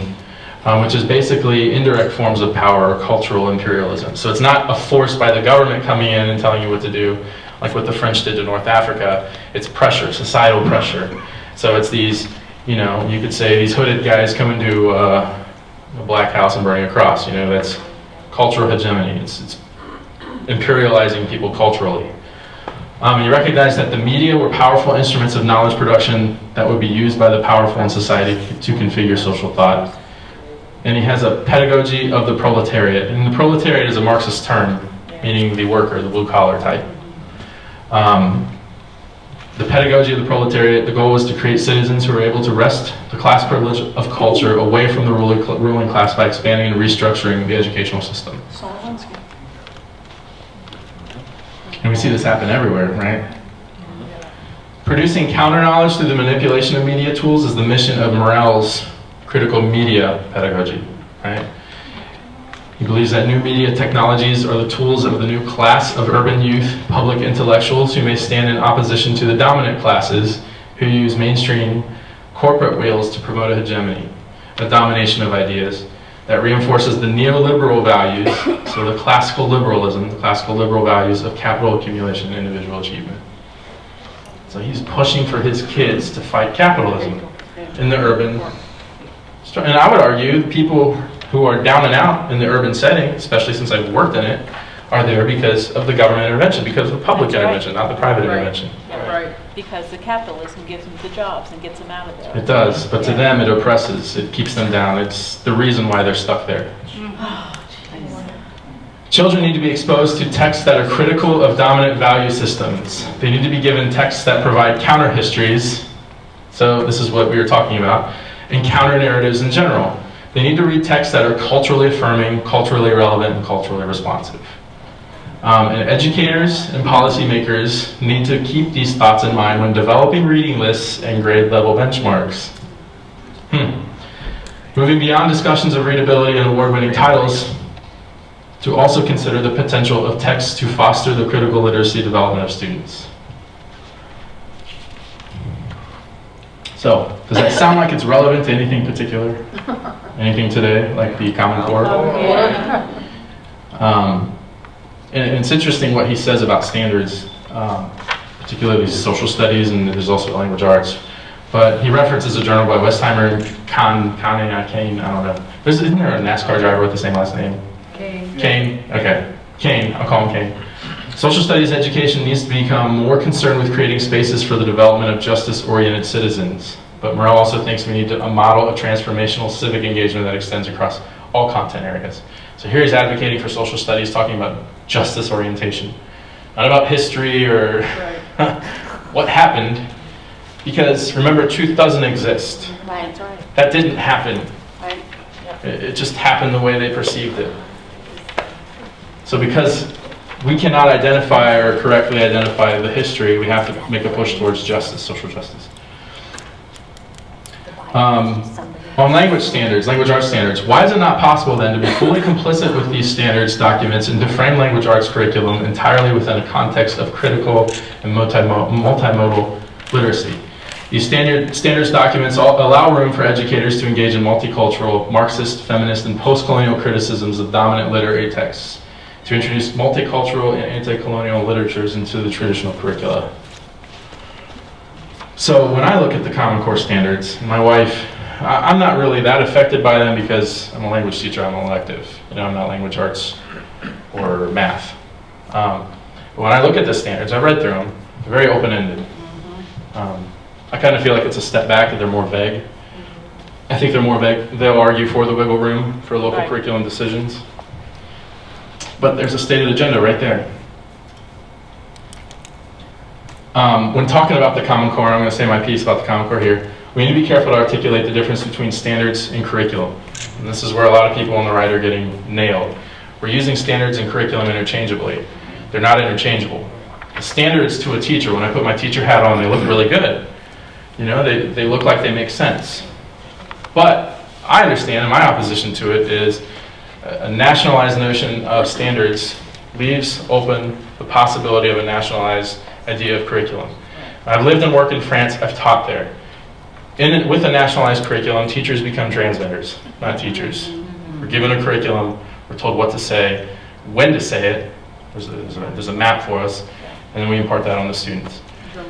which is basically indirect forms of power or cultural imperialism. So it's not a force by the government coming in and telling you what to do, like what the French did to North Africa. It's pressure, societal pressure. So it's these, you know, you could say these hooded guys coming to a black house and burning a cross. You know, that's cultural hegemony. It's imperializing people culturally. You recognize that the media were powerful instruments of knowledge production that would be used by the powerful in society to configure social thought. And he has a pedagogy of the proletariat. And the proletariat is a Marxist term, meaning the worker, the blue-collar type. The pedagogy of the proletariat, the goal was to create citizens who were able to wrest the class privilege of culture away from the ruling class by expanding and restructuring the educational system. And we see this happen everywhere, right? Producing counter-knowledge through the manipulation of media tools is the mission of Morel's critical media pedagogy, right? He believes that new media technologies are the tools of the new class of urban youth, public intellectuals who may stand in opposition to the dominant classes who use mainstream corporate wheels to promote a hegemony, a domination of ideas that reinforces the neoliberal values, so the classical liberalism, the classical liberal values of capital accumulation and individual achievement. So he's pushing for his kids to fight capitalism in the urban. And I would argue people who are down and out in the urban setting, especially since I've worked in it, are there because of the government intervention, because of the public intervention, not the private intervention. Right. Because the capitalism gives them the jobs and gets them out of there. It does, but to them it oppresses, it keeps them down. It's the reason why they're stuck there. Children need to be exposed to texts that are critical of dominant value systems. They need to be given texts that provide counter histories. So this is what we were talking about, and counter narratives in general. They need to read texts that are culturally affirming, culturally relevant, and culturally responsive. And educators and policymakers need to keep these thoughts in mind when developing reading lists and grade level benchmarks. Moving beyond discussions of readability and award-winning titles, to also consider the potential of texts to foster the critical literacy development of students. So, does that sound like it's relevant to anything particular? Anything today, like the Common Core? And it's interesting what he says about standards, particularly social studies, and there's also language arts. But he references a journal by Westheimer, Kane, I don't know. Isn't there a NASCAR driver with the same last name? Kane, okay. Kane, I'll call him Kane. Social studies education needs to become more concerned with creating spaces for the development of justice-oriented citizens. But Morrell also thinks we need a model of transformational civic engagement that extends across all content areas. So here he's advocating for social studies, talking about justice orientation. Not about history or what happened, because remember, truth doesn't exist. Right, that's right. That didn't happen. Right. It just happened the way they perceived it. So because we cannot identify or correctly identify the history, we have to make a push towards justice, social justice. On language standards, language arts standards, why is it not possible then to be fully complicit with these standards documents and to frame language arts curriculum entirely within a context of critical and multimodal literacy? These standards documents allow room for educators to engage in multicultural, Marxist, feminist, and post-colonial criticisms of dominant literary texts, to introduce multicultural and anti-colonial literatures into the traditional curricula. So when I look at the Common Core standards, my wife, I'm not really that affected by them because I'm a language teacher, I'm an elective. You know, I'm not language arts or math. But when I look at the standards, I read through them, they're very open-ended. I kind of feel like it's a step back, that they're more vague. I think they're more vague. They'll argue for the wiggle room for local curriculum decisions. But there's a stated agenda right there. When talking about the Common Core, I'm going to say my piece about the Common Core here. We need to be careful to articulate the difference between standards and curriculum. And this is where a lot of people on the right are getting nailed. We're using standards and curriculum interchangeably. They're not interchangeable. The standards to a teacher, when I put my teacher hat on, they look really good. You know, they look like they make sense. But I understand, and my opposition to it is a nationalized notion of standards leaves open the possibility of a nationalized idea of curriculum. I've lived and worked in France, I've taught there. With a nationalized curriculum, teachers become transmitters, not teachers. We're given a curriculum, we're told what to say, when to say it, there's a map for us, and then we impart that on the students.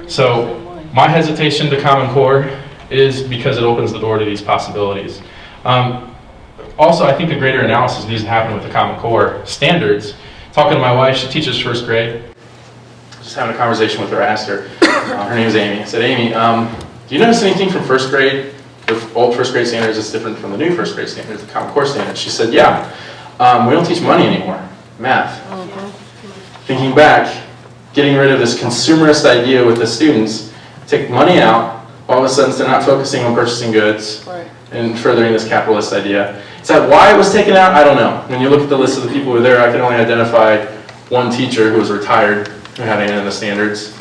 So my hesitation to Common Core is because it opens the door to these possibilities. Also, I think a greater analysis needs to happen with the Common Core standards. Talking to my wife, she teaches first grade. Just having a conversation with her, I asked her, her name is Amy. I said, Amy, do you notice anything from first grade, the old first grade standards that's different from the new first grade standards, the Common Core standards? She said, yeah, we don't teach money anymore, math. Thinking back, getting rid of this consumerist idea with the students, take money out, all of a sudden they're not focusing on purchasing goods and furthering this capitalist idea. Is that why it was taken out? I don't know. When you look at the list of the people who were there, I can only identify one teacher who was retired who had any of the standards.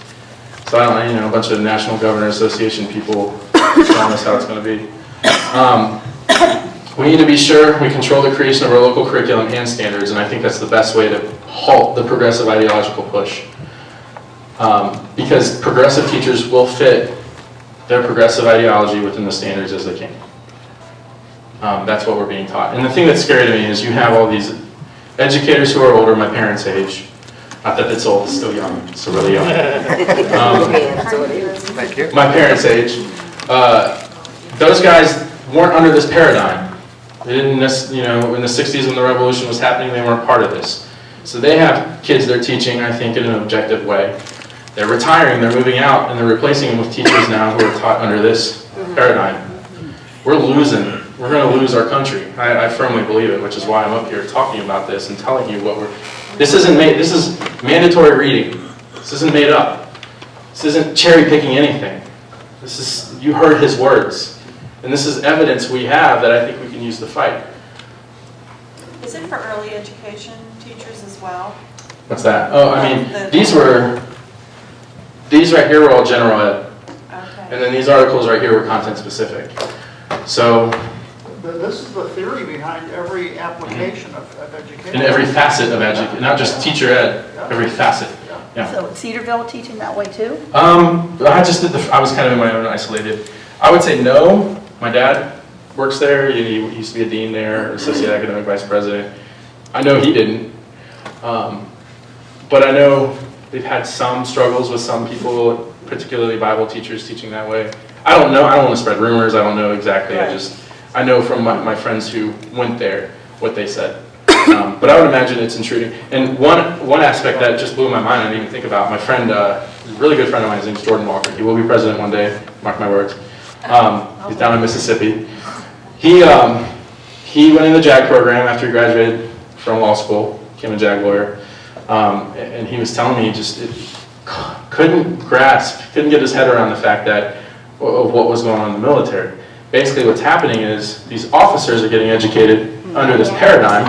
So I don't know, a bunch of National Governor Association people telling us how it's going to be. We need to be sure we control the creation of our local curriculum and standards, and I think that's the best way to halt the progressive ideological push. Because progressive teachers will fit their progressive ideology within the standards as they can. That's what we're being taught. And the thing that's scary to me is you have all these educators who are older, my parents' age. Not that it's old, it's still young, it's still really young. Thank you. My parents' age. Those guys weren't under this paradigm. They didn't in the 60s when the revolution was happening, they weren't part of this. So they have kids they're teaching, I think, in an objective way. They're retiring, they're moving out, and they're replacing them with teachers now who are taught under this paradigm. We're losing. We're going to lose our country. I firmly believe it, which is why I'm up here talking about this and telling you what we're... This is mandatory reading. This isn't made up. This isn't cherry picking anything. This is, you heard his words. And this is evidence we have that I think we can use to fight. Is it for early education teachers as well? What's that? Oh, I mean, these right here were all general ed. Okay. And then these articles right here were content specific. So... This is the theory behind every application of education. in every facet of education, not just teacher ed, every facet. Yeah. So Cedarville teaching that way too? I just did I was kind of in my own isolated. I would say no. My dad works there. He used to be a dean there, associate academic vice president. I know he didn't. But I know they've had some struggles with some people, particularly Bible teachers teaching that way. I don't know. I don't want to spread rumors. I don't know exactly. I know from my friends who went there what they said. But I would imagine it's intruding. And one aspect that just blew my mind, I didn't even think about, my friend, a really good friend of mine, his name's Jordan Walker. He will be president one day, mark my words. He's down in Mississippi. He went in the JAG program after he graduated from law school, became a JAG lawyer. And he was telling me couldn't get his head around the fact that of what was going on in the military. Basically what's happening is these officers are getting educated under this paradigm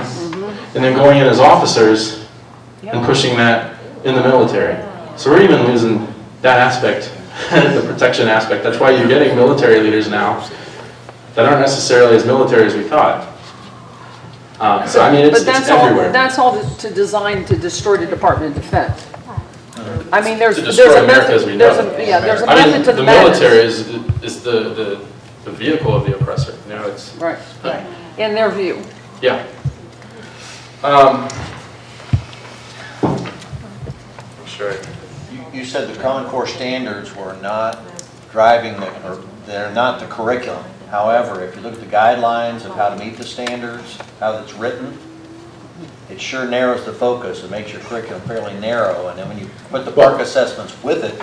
and then going in as officers and pushing that in the military. So we're even losing that aspect, the protection aspect. That's why you're getting military leaders now that aren't necessarily as military as we thought. So I mean, it's everywhere. That's all designed to destroy the Department of Defense. I mean, there's to destroy America as we know. There's a method to the madness. The military is the vehicle of the oppressor. You know, it's right. In their view. Yeah. Sure. You said the Common Core standards were not driving they're not the curriculum. However, if you look at the guidelines of how to meet the standards, how it's written, it sure narrows the focus and makes your curriculum fairly narrow. And then when you put the PARC assessments with it,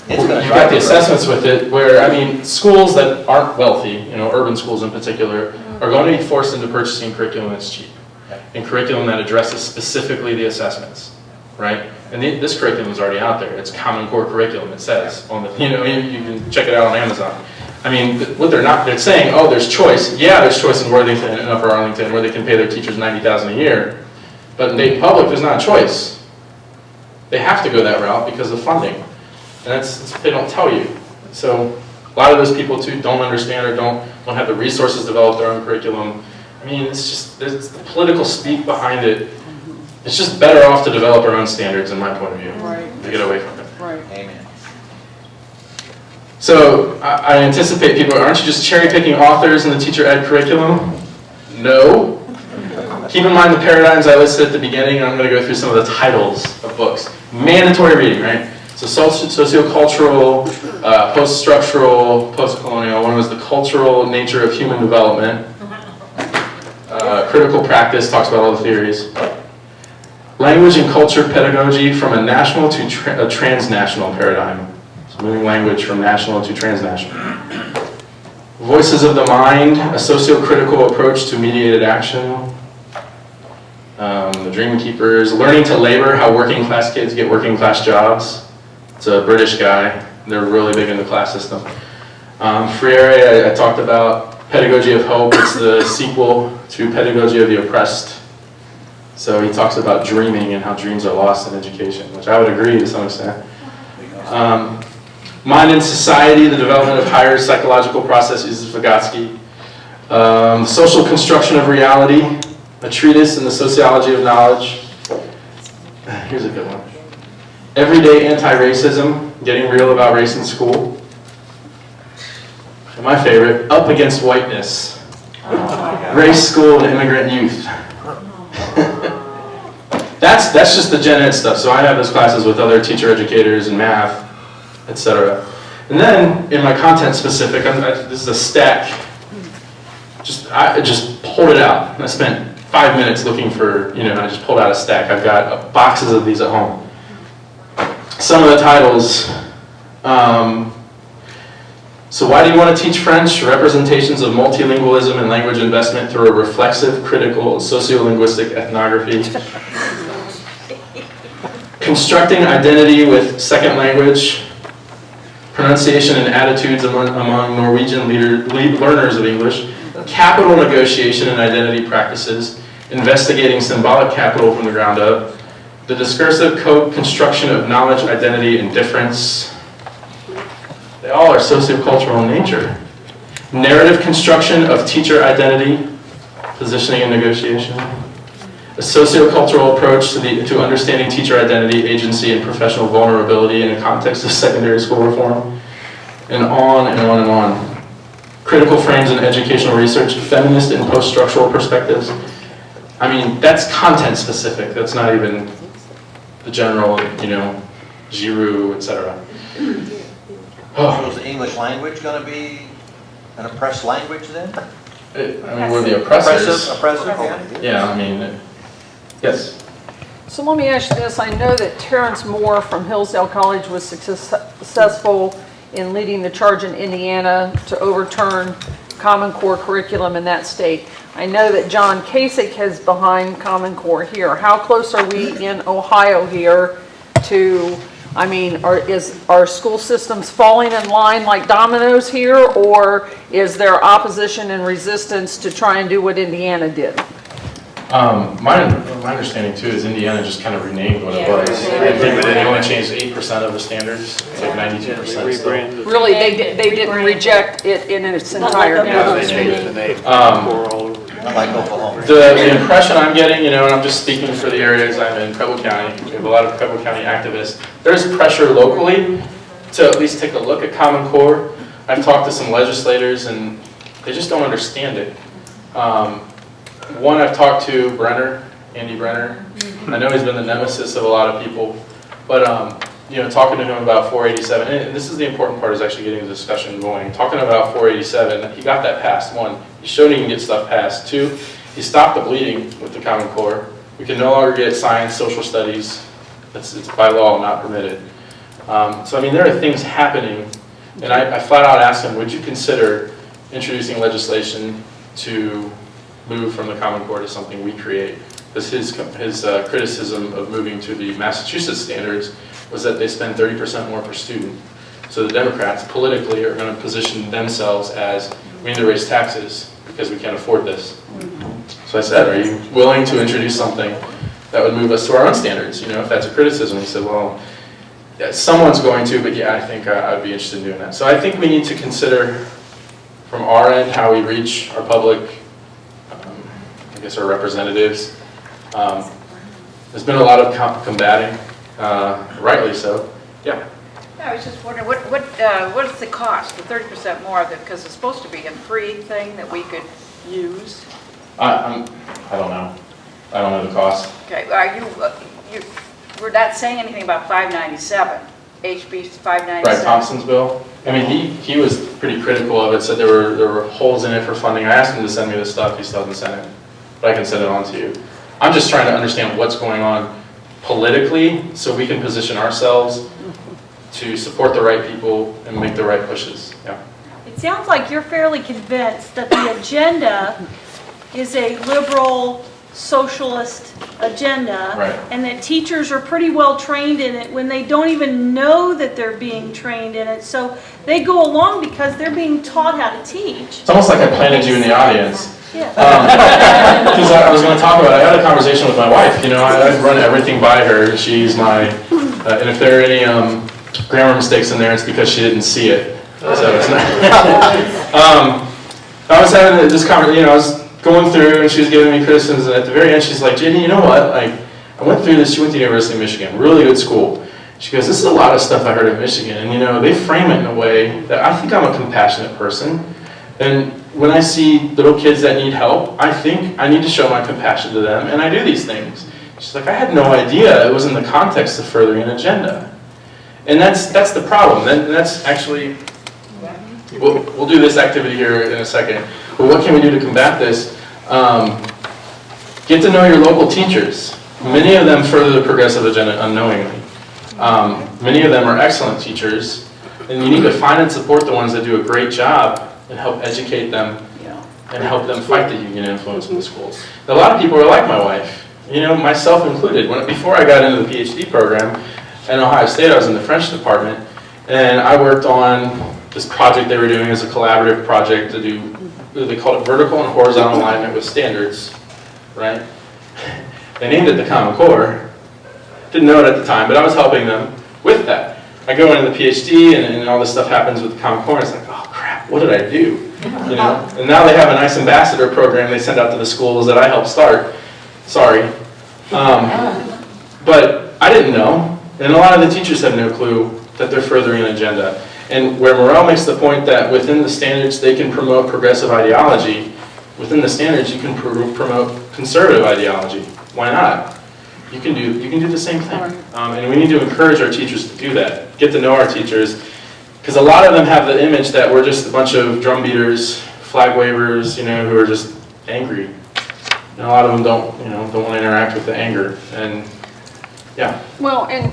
it's going to you've got the assessments with it where, I mean, schools that aren't wealthy, urban schools in particular, are going to be forced into purchasing curriculum that's cheap. And curriculum that addresses specifically the assessments, right? And this curriculum is already out there. It's Common Core curriculum, it says. On the, you can check it out on Amazon. I mean, what they're saying, oh, there's choice. Yeah, there's choice in Worthington and Upper Arlington where they can pay their teachers $90,000 a year. But in Dayton Public, there's not a choice. They have to go that route because of funding. And that's they don't tell you. So a lot of those people too don't understand or don't have the resources to develop their own curriculum. I mean, it's just, there's the political speak behind it. It's just better off to develop our own standards, in my point of view, to get away from it. Right. Amen. So I anticipate people, aren't you just cherry picking authors in the teacher ed curriculum? No. Keep in mind the paradigms I listed at the beginning, and I'm going to go through some of the titles of books. Mandatory reading, right? So sociocultural, post-structural, post-colonial. One was the cultural nature of human development. Critical practice talks about all the theories. Language and culture pedagogy from a national to a transnational paradigm. So moving language from national to transnational. Voices of the mind, a socio-critical approach to mediated action. The Dream Keepers, learning to labor, how working class kids get working class jobs. It's a British guy. They're really big in the class system. Freire, I talked about. Pedagogy of Hope, it's the sequel to Pedagogy of the Oppressed. So he talks about dreaming and how dreams are lost in education, which I would agree to some extent. Mind and Society, the development of higher psychological processes, Vygotsky. Social Construction of Reality, a treatise in the sociology of knowledge. Here's a good one. Everyday Anti-Racism, getting real about race in school. And my favorite, Up Against Whiteness, race, school, and immigrant youth. That's just the gen ed stuff. So I have those classes with other teacher educators in math, etc. And then in my content specific, this is a stack. I just pulled it out. I spent 5 minutes looking for, I just pulled out a stack. I've got boxes of these at home. Some of the titles. So why do you want to teach French? Representations of multilingualism and language investment through a reflexive, critical, sociolinguistic ethnography. Constructing identity with second language. Pronunciation and attitudes among Norwegian learners of English. Capital negotiation and identity practices. Investigating symbolic capital from the ground up. The discursive co-construction of knowledge, identity, and difference. They all are sociocultural in nature. Narrative construction of teacher identity, positioning and negotiation. A sociocultural approach to understanding teacher identity, agency, and professional vulnerability in the context of secondary school reform. And on and on and on. Critical frames in educational research, feminist and post-structural perspectives. I mean, that's content specific. That's not even the general, Giroux, etc. So is the English language going to be an oppressed language then? We're the oppressors. Oppressive, yeah. Yeah, yes. So let me ask you this. I know that Terrence Moore from Hillsdale College was successful in leading the charge in Indiana to overturn Common Core curriculum in that state. I know that John Kasich is behind Common Core here. How close are we in Ohio here to, are school systems falling in line like dominoes here, or is there opposition and resistance to try and do what Indiana did? My understanding too is Indiana just kind of renamed what it was. I think they only changed 8% of the standards. It's like 92% still. Really, they didn't reject it in its entirety. Like Oklahoma. The impression I'm getting, and I'm just speaking for the areas I'm in, Preble County, we have a lot of Preble County activists. There's pressure locally to at least take a look at Common Core. I've talked to some legislators and they just don't understand it. One I've talked to, Andy Brenner. I know he's been the nemesis of a lot of people, but talking to him about 487, and this is the important part, is actually getting the discussion going. Talking about 487, he got that passed. One, he showed he can get stuff passed. Two, he stopped the bleeding with the Common Core. We can no longer get science, social studies. It's by law not permitted. So there are things happening, and I flat out asked him, would you consider introducing legislation to move from the Common Core to something we create? Because his criticism of moving to the Massachusetts standards was that they spend 30% more per student. So the Democrats politically are going to position themselves as, we need to raise taxes because we can't afford this. So I said, are you willing to introduce something that would move us to our own standards? If that's a criticism. He said, well, yeah, someone's going to, but yeah, I think I'd be interested in doing that. So I think we need to consider from our end how we reach our public, our representatives. There's been a lot of combating, rightly so. Yeah. I was just wondering, what is the cost, the 30% more of it? Because it's supposed to be a free thing that we could use. I don't know. I don't know the cost. Okay, we're not saying anything about 597, HB 597. Right, Thompson's bill. He was pretty critical of it, said there were holes in it for funding. I asked him to send me the stuff, he still hasn't sent it. But I can send it on to you. I'm just trying to understand what's going on politically so we can position ourselves to support the right people and make the right pushes. Yeah. It sounds like you're fairly convinced that the agenda is a liberal socialist agenda, right, and that teachers are pretty well trained in it when they don't even know that they're being trained in it. So they go along because they're being taught how to teach. It's almost like I planted you in the audience. Yeah. Because I was going to talk about it. I had a conversation with my wife. I run everything by her. She's my, and if there are any grammar mistakes in there, it's because she didn't see it. So it's not. I was having this conversation, I was going through and she was giving me criticisms, and at the very end she's like, JD, you know what, like, I went through this, she went to the University of Michigan, really good school. She goes, this is a lot of stuff I heard at Michigan, and they frame it in a way that I think I'm a compassionate person, and when I see little kids that need help, I think I need to show my compassion to them, and I do these things. She's like, I had no idea it was in the context of furthering an agenda. And that's the problem, and that's actually, we'll do this activity here in a second, but what can we do to combat this? Get to know your local teachers. Many of them further the progressive agenda unknowingly. Many of them are excellent teachers, and you need to find and support the ones that do a great job and help educate them and help them fight the union influence in the schools. A lot of people are like my wife, myself included. Before I got into the PhD program at Ohio State, I was in the French department, and I worked on this project they were doing as a collaborative project to do, they called it vertical and horizontal alignment with standards, right? They named it the Common Core. Didn't know it at the time, but I was helping them with that. I go into the PhD and all this stuff happens with the Common Core, and it's like, oh crap, what did I do? And now they have a nice ambassador program they send out to the schools that I helped start. Sorry. But I didn't know, and a lot of the teachers have no clue that they're furthering an agenda. And where Morrell makes the point that within the standards they can promote progressive ideology, within the standards you can promote conservative ideology. Why not? You can do the same thing. And we need to encourage our teachers to do that. Get to know our teachers. Because a lot of them have the image that we're just a bunch of drum beaters, flag wavers, who are just angry. And a lot of them don't want to interact with the anger. And yeah. Well, and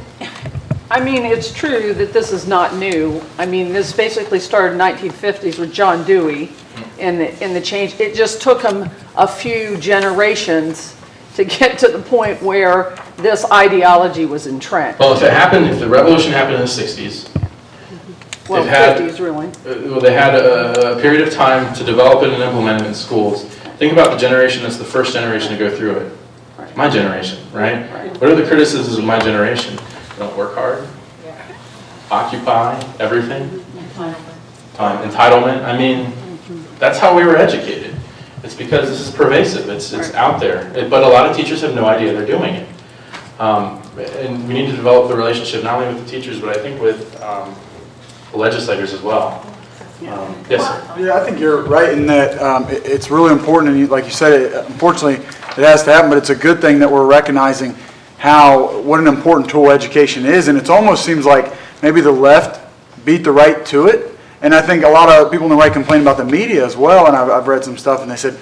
I mean, it's true that this is not new. I mean, this basically started in the 1950s with John Dewey in the change. It just took him a few generations to get to the point where this ideology was entrenched. Well, if the revolution happened in the 60s, well, 50s really. Well, they had a period of time to develop it and implement it in schools. Think about the generation that's the first generation to go through it. Right. My generation, right? What are the criticisms of my generation? Don't work hard, occupy everything, entitlement. I mean, that's how we were educated. It's because this is pervasive. It's out there. But a lot of teachers have no idea they're doing it. And we need to develop the relationship not only with the teachers, but I think with the legislators as well. Yes, sir. Yeah, I think you're right in that it's really important, and like you said, unfortunately, it has to happen, but it's a good thing that we're recognizing what an important tool education is, and it almost seems like maybe the left beat the right to it, and I think a lot of people on the right complain about the media as well, and I've read some stuff, and they said,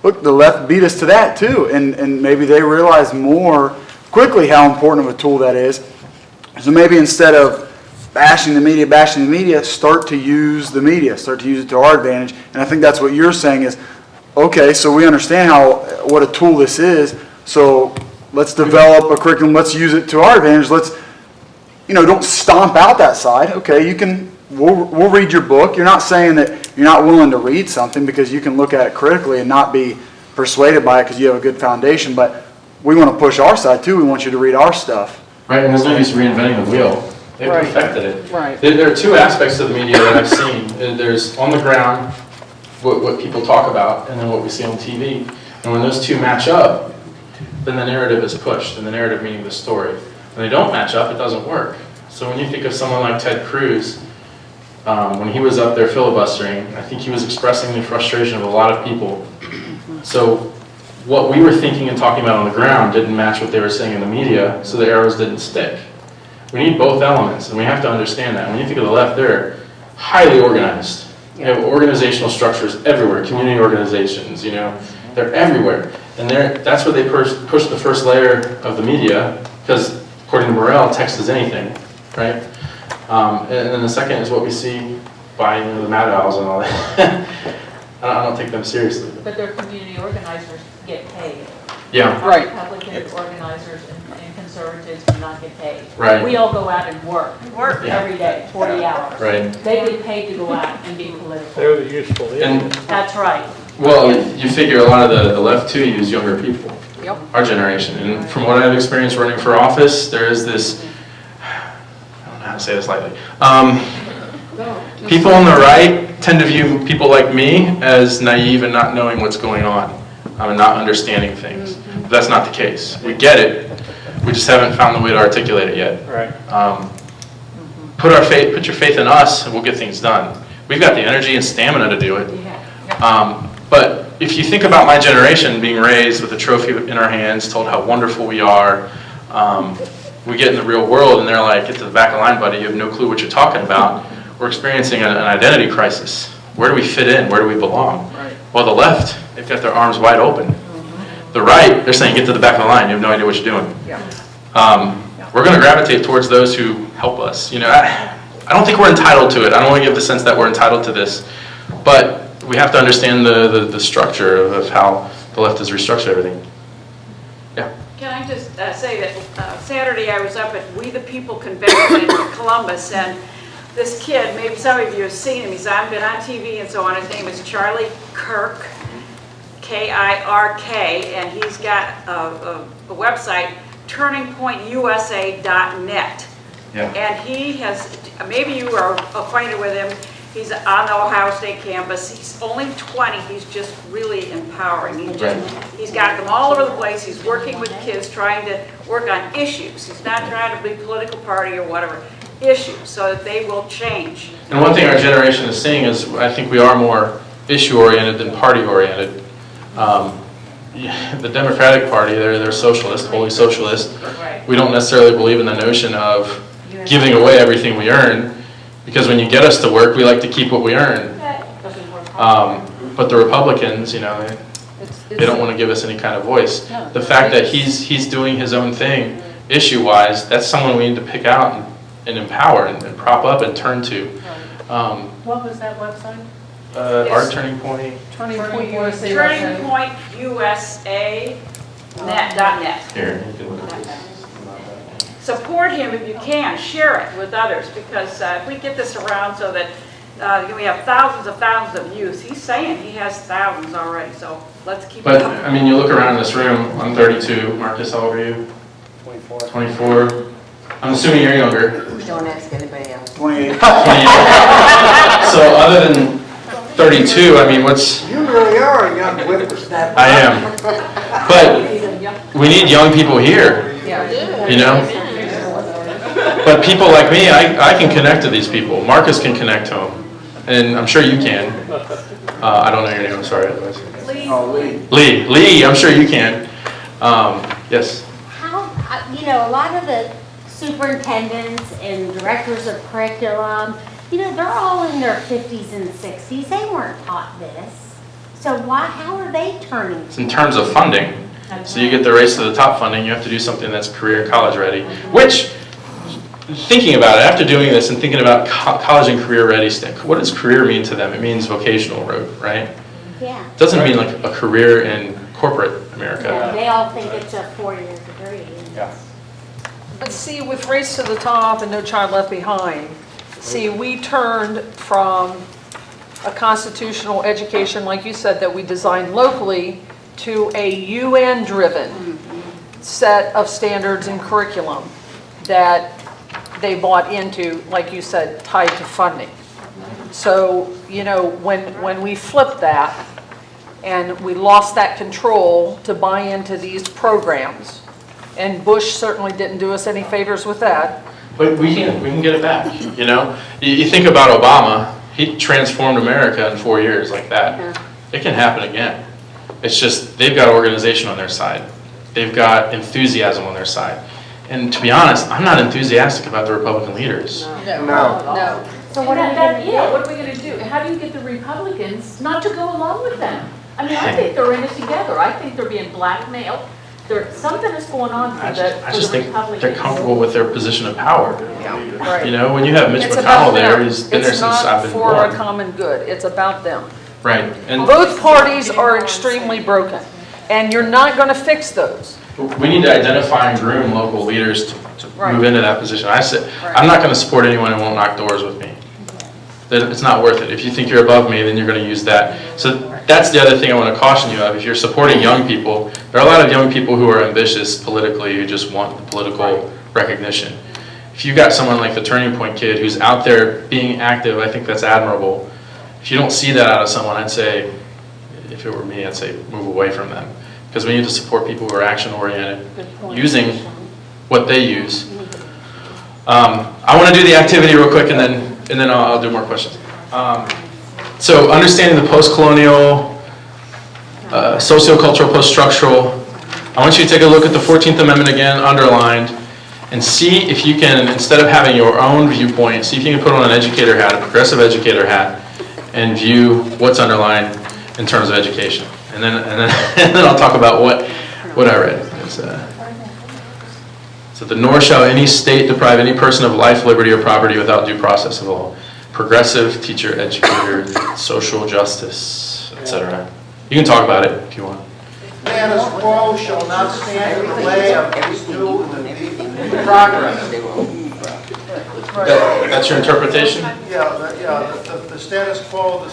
look, the left beat us to that too, and maybe they realize more quickly how important of a tool that is. So maybe instead of bashing the media, start to use the media, start to use it to our advantage, and I think that's what you're saying is, okay, so we understand what a tool this is, so let's develop a curriculum, let's use it to our advantage, let's, don't stomp out that side. Okay, we'll read your book. You're not saying that you're not willing to read something because you can look at it critically and not be persuaded by it because you have a good foundation, but we want to push our side too. We want you to read our stuff. Right, and there's no use reinventing the wheel. They've perfected it. Right. There are two aspects of the media that I've seen. There's on the ground, what people talk about, and then what we see on TV. And when those two match up, then the narrative is pushed, and the narrative meaning the story. When they don't match up, it doesn't work. So when you think of someone like Ted Cruz, when he was up there filibustering, I think he was expressing the frustration of a lot of people. So what we were thinking and talking about on the ground didn't match what they were saying in the media, so the arrows didn't stick. We need both elements, and we have to understand that. When you think of the left, they're highly organized. They have organizational structures everywhere, community organizations, they're everywhere. And that's where they push the first layer of the media, because according to Morrell, text is anything, right? And then the second is what we see by the Mad Owls and all that. I don't take them seriously. But their community organizers get paid. Yeah. Right. Republican organizers and conservatives do not get paid. Right. We all go out and work Yeah. every day, 40 hours. Right. They get paid to go out and be political. They're the useful. And That's right. well, you figure a lot of the left too use younger people. Yep. Our generation. And from what I've experienced running for office, there is this, I don't know how to say this lightly. People on the right tend to view people like me as naive and not knowing what's going on and not understanding things. But that's not the case. We get it. We just haven't found the way to articulate it yet. Right. Put your faith in us, and we'll get things done. We've got the energy and stamina to do it. But if you think about my generation being raised with a trophy in our hands, told how wonderful we are, we get in the real world and they're like, get to the back of the line, buddy, you have no clue what you're talking about. We're experiencing an identity crisis. Where do we fit in? Where do we belong? Well, the left, they've got their arms wide open. The right, they're saying, get to the back of the line, you have no idea what you're doing. We're going to gravitate towards those who help us. You know, I don't think we're entitled to it. I don't want to give the sense that we're entitled to this. But we have to understand the structure of how the left has restructured everything. Yeah. Can I just say that Saturday I was up at We the People convention in Columbus, and this kid, maybe some of you have seen him, he's been on TV and so on, his name is Charlie Kirk, K-I-R-K, and he's got a website, turningpointusa.net. Yeah. And he has, maybe you are acquainted with him, he's on the Ohio State campus, he's only 20, he's just really empowering. He's got them all over the place, he's working with kids, trying to work on issues. He's not trying to be political party or whatever, issues, so that they will change. And one thing our generation is seeing is I think we are more issue-oriented than party-oriented. The Democratic Party, they're socialist, wholly socialist. We don't necessarily believe in the notion of giving away everything we earn, because when you get us to work, we like to keep what we earn. But the Republicans, you know, they don't want to give us any kind of voice. The fact that he's doing his own thing, issue-wise, that's someone we need to pick out and empower and prop up and turn to. What was that website? Our Turning Point. Turning Point USA. turningpointusa.net. Here, you can look at this. Support him if you can, share it with others, because if we get this around so that we have thousands of youth, he's saying he has thousands already, so let's keep it But, up. I mean, you look around this room, I'm 32, Marcus, how old are you? 24. I'm assuming you're younger. Don't ask anybody else. 28. 28. So other than 32, I mean, what's... You really are a young whippersnapper. I am. But we need young people here, you know? But people like me, I can connect to these people. Marcus can connect to them. And I'm sure you can. I don't know your name, I'm sorry. Lee. Lee, I'm sure you can. Yes? How, you know, a lot of the superintendents and directors of curriculum, you know, they're all in their 50s and 60s. They weren't taught this. So how are they turning? It's in terms of funding. So you get the race to the top funding, you have to do something that's career and college ready. Which, thinking about it, after doing this and thinking about college and career ready, what does career mean to them? It means vocational road, right? Yeah. It doesn't mean like a career in corporate America. Yeah, they all think it's a 4-year degree. Yeah. But see, with Race to the Top and No Child Left Behind, see, we turned from a constitutional education, like you said, that we designed locally, to a UN-driven set of standards and curriculum that they bought into, like you said, tied to funding. So, you know, when we flipped that and we lost that control to buy into these programs, and Bush certainly didn't do us any favors with that. But we can get it back, you know? You think about Obama, he transformed America in 4 years like that. It can happen again. It's just, they've got organization on their side. They've got enthusiasm on their side. And to be honest, I'm not enthusiastic about the Republican leaders. No. So what are we going to do? Yeah, what are we going to do? How do you get the Republicans not to go along with them? I mean, I think they're in it together. I think they're being blackmailed. Something is going on for I the just think Republicans. they're comfortable with their position of power. Right. You know, when you have Mitch It's McConnell about there, them. he's been there since I've been It's not for a born. common good, it's about them. Right. And Both parties are extremely broken, and you're not going to fix those. we need to identify and groom local leaders to move into that position. I said, I'm not going to support anyone who won't knock doors with me. It's not worth it. If you think you're above me, then you're going to use that. So that's the other thing I want to caution you of. If you're supporting young people, there are a lot of young people who are ambitious politically, who just want the political recognition. If you've got someone like the Turning Point kid who's out there being active, I think that's admirable. if you don't see that out of someone, I'd say, if it were me, I'd say move away from them. Because we need to support people who are action-oriented, using what they use. I want to do the activity real quick, and then I'll do more questions. So understanding the post-colonial, sociocultural, post-structural, I want you to take a look at the 14th Amendment again, underlined, and see if you can, instead of having your own viewpoint, see if you can put on an educator hat, a progressive educator hat, and view what's underlined in terms of education. And then and then I'll talk about what I read. So the nor shall any state deprive any person of life, liberty, or property without due process of law. Progressive, teacher, educator, social justice, etc. You can talk about it if you want. Status quo shall not stand in the way of new progress. That's your interpretation? The status quo,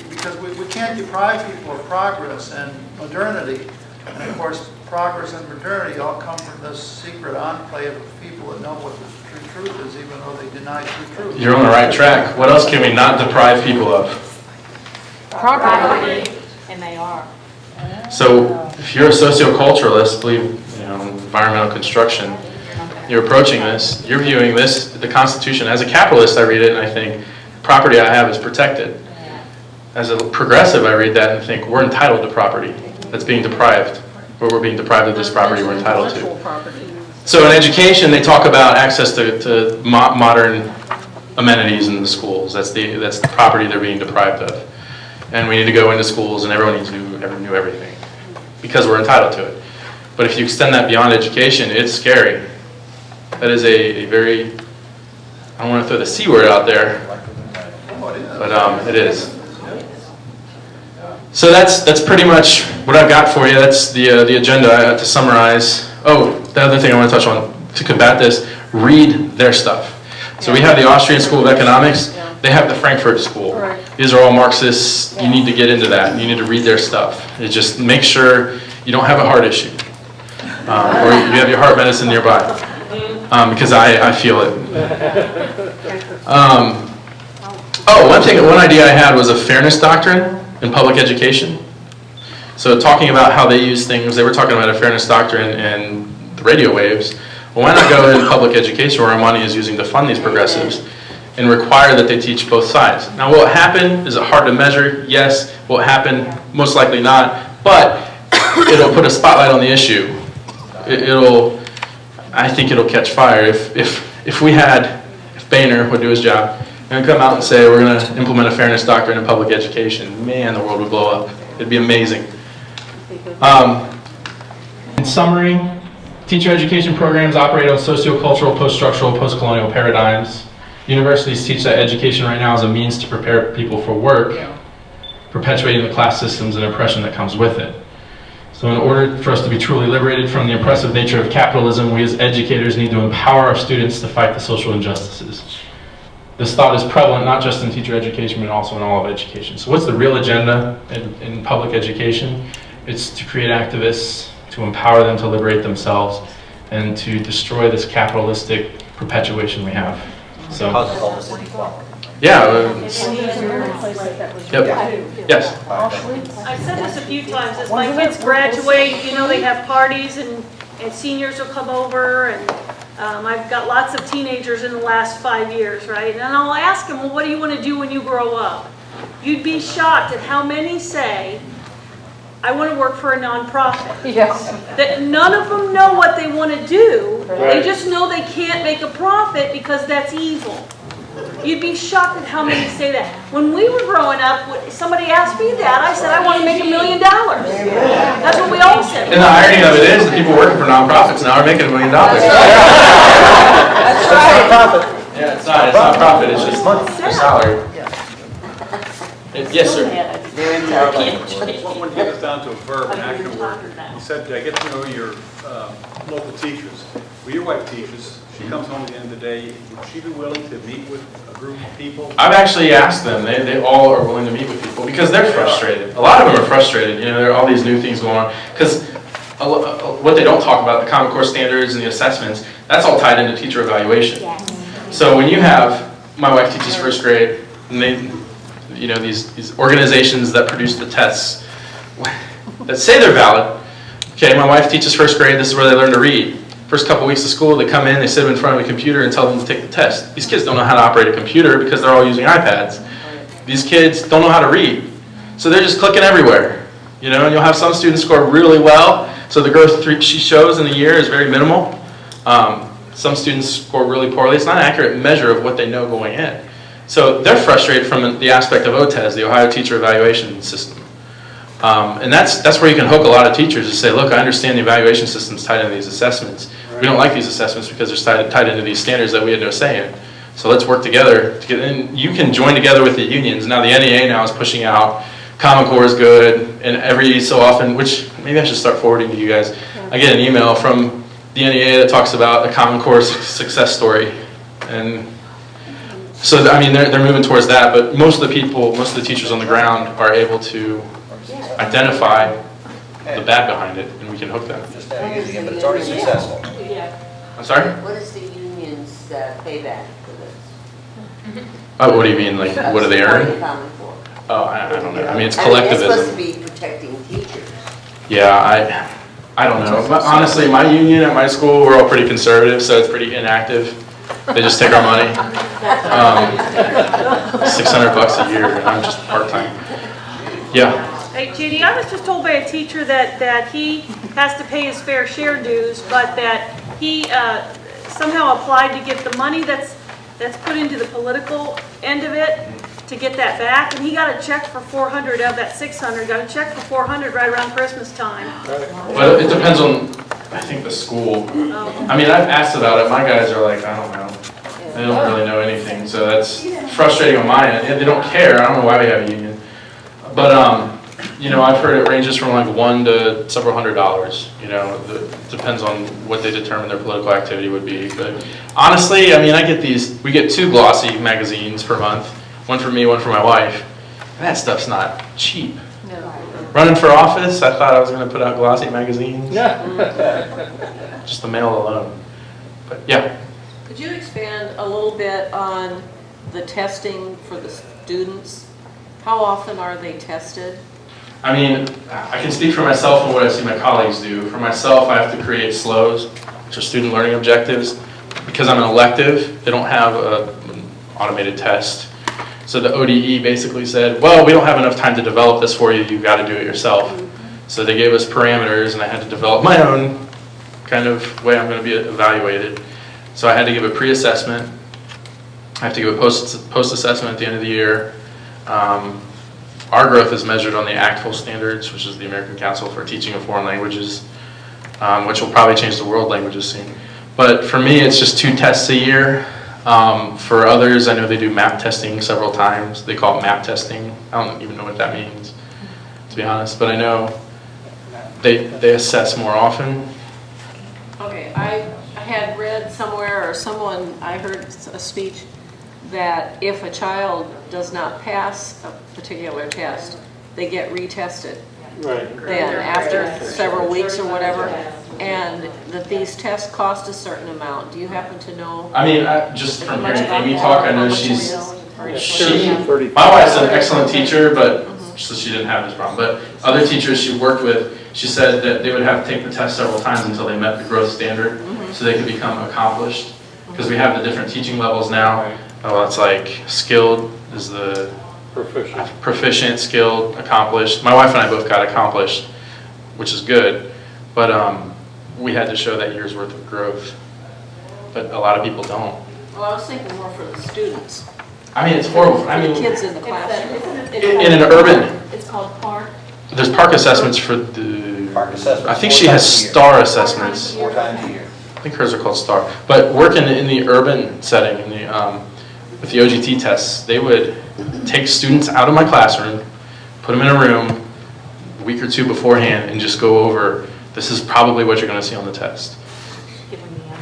because we can't deprive people of progress and modernity. And of course, progress and modernity all come from this secret enclave of people that know what the true truth is, even though they deny true truth. You're on the right track. What else can we not deprive people of? Property. And they are. So if you're a socioculturalist, believe environmental construction, you're approaching this, you're viewing this, the Constitution, as a capitalist I read it and I think, property I have is protected. As a progressive I read that and think, we're entitled to property that's being deprived, or we're being deprived of this property we're entitled to. So in education they talk about access to modern amenities in the schools. That's the property they're being deprived of. And we need to go into schools and everyone needs to know everything because we're entitled to it. But if you extend that beyond education, it's scary. That is a very, I don't want to throw the C word out there, but it is. So that's pretty much what I've got for you. That's the agenda to summarize. Oh, the other thing I want to touch on to combat this, read their stuff. So we have the Austrian School of Economics. They have the Frankfurt School. These are all Marxists. You need to get into that. You need to read their stuff. It just make sure you don't have a heart issue. Or you have your heart medicine nearby. Because I feel it. One idea I had was a fairness doctrine in public education. So talking about how they use things, they were talking about a fairness doctrine and the radio waves. Well, why not go into public education where our money is using to fund these progressives and require that they teach both sides? Now, will it happen? Is it hard to measure? Yes. Will it happen? Most likely not. But it'll put a spotlight on the issue. I think it'll catch fire. If Boehner would do his job and come out and say we're going to implement a fairness doctrine in public education, man, the world would blow up. It'd be amazing. In summary, teacher education programs operate on sociocultural, post-structural, post-colonial paradigms. Universities teach that education right now is a means to prepare people for work, perpetuating the class systems and oppression that comes with it. So in order for us to be truly liberated from the oppressive nature of capitalism, we as educators need to empower our students to fight the social injustices. This thought is prevalent not just in teacher education, but also in all of education. So what's the real agenda in public education? It's to create activists, to empower them to liberate themselves, and to destroy this capitalistic perpetuation we have. So, yeah. Yep. Yes. I said this a few times, as my kids graduate, they have parties and seniors will come over, and I've got lots of teenagers in the last 5 years, right? And I'll ask them, well, what do you want to do when you grow up? You'd be shocked at how many say, I want to work for a nonprofit. Yes. That none of them know what they want to do. Right. They just know they can't make a profit because that's evil. You'd be shocked at how many say that. When we were growing up, somebody asked me that, I said, I want to make $1 million. That's what we all said. And the irony of it is, the people working for nonprofits now are making $1 million. That's not a profit. Yeah, it's not profit, it's just money, it's salary. Yes, sir. When you get this down to a verb, an action word, you said, get to know your local teachers. Well, your wife teaches. She comes home at the end of the day. Would she be willing to meet with a group of people? I've actually asked them. They all are willing to meet with people because they're frustrated. A lot of them are frustrated. There are all these new things going on. Because what they don't talk about, the Common Core standards and the assessments, that's all tied into teacher evaluation. So when you have, my wife teaches first grade, and you know, these organizations that produce the tests that say they're valid. Okay, my wife teaches first grade, this is where they learn to read. First couple weeks of school, they come in, they sit in front of a computer and tell them to take the test. These kids don't know how to operate a computer because they're all using iPads. These kids don't know how to read. So they're just clicking everywhere. You know, and you'll have some students score really well, so the growth she shows in the year is very minimal. Some students score really poorly. It's not an accurate measure of what they know going in. So they're frustrated from the aspect of OTES, the Ohio Teacher Evaluation System. And that's where you can hook a lot of teachers to say, look, I understand the evaluation system's tied into these assessments. We don't like these assessments because they're tied into these standards that we had no say in. So let's work together to get in. You can join together with the unions. Now the NEA now is pushing out Common Core is good, and every so often, which maybe I should start forwarding to you guys, I get an email from the NEA that talks about a Common Core success story. And so, I mean, they're moving towards that, but most of the teachers on the ground are able to identify the bad behind it, and we can hook them. Just having it again, but it's already successful. I'm sorry? What is the union's payback for this? Oh, what do you mean? Like, what do they earn? Oh, I don't know. I mean, it's collectivism. It's supposed to be protecting teachers. Yeah, I don't know. But honestly, my union at my school, we're all pretty conservative, so it's pretty inactive. They just take our money. $600 a year, and I'm just part-time. Yeah. Hey, Judy, I was just told by a teacher that he has to pay his fair share dues, but that he somehow applied to get the money that's put into the political end of it to get that back, and he got a check for $400 of that $600. Got a check for $400 right around Christmas time. Well, it depends on, I think, the school. I mean, I've asked about it. My guys are like, I don't know. They don't really know anything, so that's frustrating on my end. They don't care. I don't know why we have a union. But, you know, I've heard it ranges from like $1 to several $100s. You know, it depends on what they determine their political activity would be. But honestly, I mean, we get 2 glossy magazines per month. One for me, one for my wife. And that stuff's not cheap. Running for office, I thought I was going to put out glossy magazines. Just the mail alone. But yeah. Could you expand a little bit on the testing for the students? How often are they tested? I mean, I can speak for myself and what I see my colleagues do. For myself, I have to create SLOs, which are student learning objectives. Because I'm an elective, they don't have an automated test. So the ODE basically said, well, we don't have enough time to develop this for you, you've got to do it yourself. So they gave us parameters, and I had to develop my own kind of way I'm going to be evaluated. So I had to give a pre-assessment. I have to give a post-assessment at the end of the year. Our growth is measured on the ACTFL standards, which is the American Council for Teaching of Foreign Languages, which will probably change the world languages soon. But for me, it's just 2 tests a year. For others, I know they do map testing several times. They call it map testing. I don't even know what that means, to be honest. But I know they assess more often. Okay, I had read somewhere, or someone, I heard a speech, that if a child does not pass a particular test, they get retested. Right. Then after several weeks or whatever, and that these tests cost a certain amount. Do you happen to know? I mean, just from hearing Amy talk, I know my wife's an excellent teacher, but so she didn't have this problem. But other teachers she worked with, she said that they would have to take the test several times until they met the growth standard, so they could become accomplished. Because we have the different teaching levels now. Oh, it's like skilled is the proficient, skilled, accomplished. My wife and I both got accomplished, which is good. But we had to show that year's worth of growth. But a lot of people don't. Well, I was thinking more for the students. I mean, it's horrible. I mean, the kids in the classroom. In an urban, It's called PARC. there's park assessments for the. Park assessments. I think she has STAR assessments. 4 times a year. I think hers are called STAR. But working in the urban setting, in the with the OGT tests, they would take students out of my classroom, put them in a room a week or 2 beforehand, and just go over, this is probably what you're going to see on the test.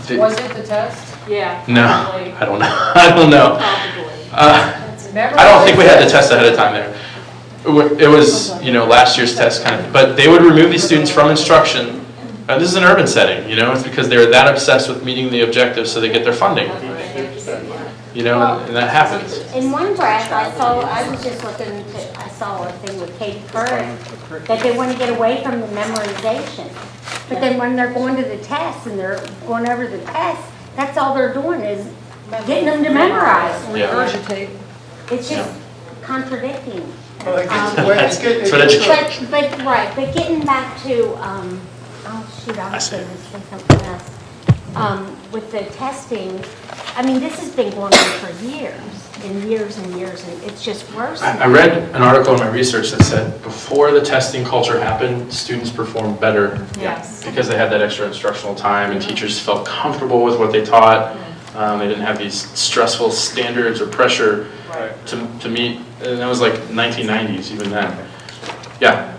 Was it the test? Yeah. No, probably. I don't know. I don't know. I don't think we had the test ahead of time there. It was, you know, last year's test kind of, but they would remove these students from instruction. This is an urban setting, you know, it's because they're that obsessed with meeting the objectives so they get their funding. you know, and that happens. In one breath, I was just looking to, I saw a thing with Katie Couric, that they want to get away from the memorization. But then when they're going to the tests and they're going over the tests, that's all they're doing is getting them to memorize. Regurgitate. It's just contradicting. Well, it gets- Um, well, it's good- That's what education- but getting back to, oh shoot, I was going to say something else. With the testing, I mean, this has been going on for years and years and years, and it's just worse. I read an article in my research that said before the testing culture happened, students performed better. Yes. Because they had that extra instructional time and teachers felt comfortable with what they taught. They didn't have these stressful standards or pressure to meet. And that was like 1990s, even then. Yeah.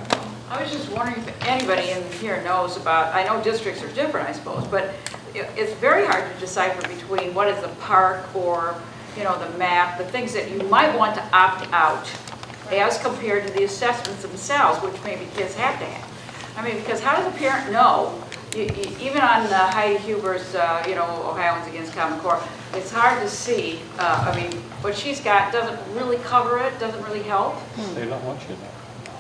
I was just wondering if anybody in here knows about, I know districts are different, I suppose, but it's very hard to decipher between what is the park or, you know, the map, the things that you might want to opt out as compared to the assessments themselves, which maybe kids have to have. I mean, because how does a parent know? Even on Heidi Huber's, you know, Ohioans Against Common Core, it's hard to see. I mean, what she's got doesn't really cover it, doesn't really help. They don't want you to.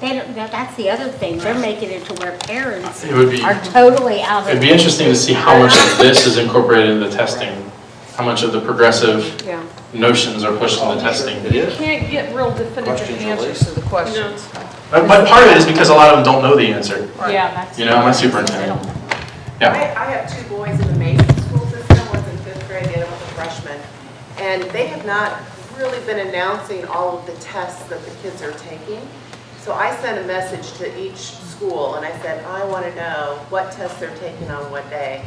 They don't, that's the other thing, they're making it to where parents It would be- are totally out of. It'd be interesting to see how much of this is incorporated in the testing, how much of the progressive Yeah. notions are pushed in the testing. You can't get real definitive answers to the questions. But part of it is because a lot of them don't know the answer. Yeah, that's. You know, my superintendent. Yeah. I have two boys in the Mason school system, one's in 5th grade, the other one's a freshman. And they have not really been announcing all of the tests that the kids are taking. So I sent a message to each school and I said, I want to know what tests they're taking on what day.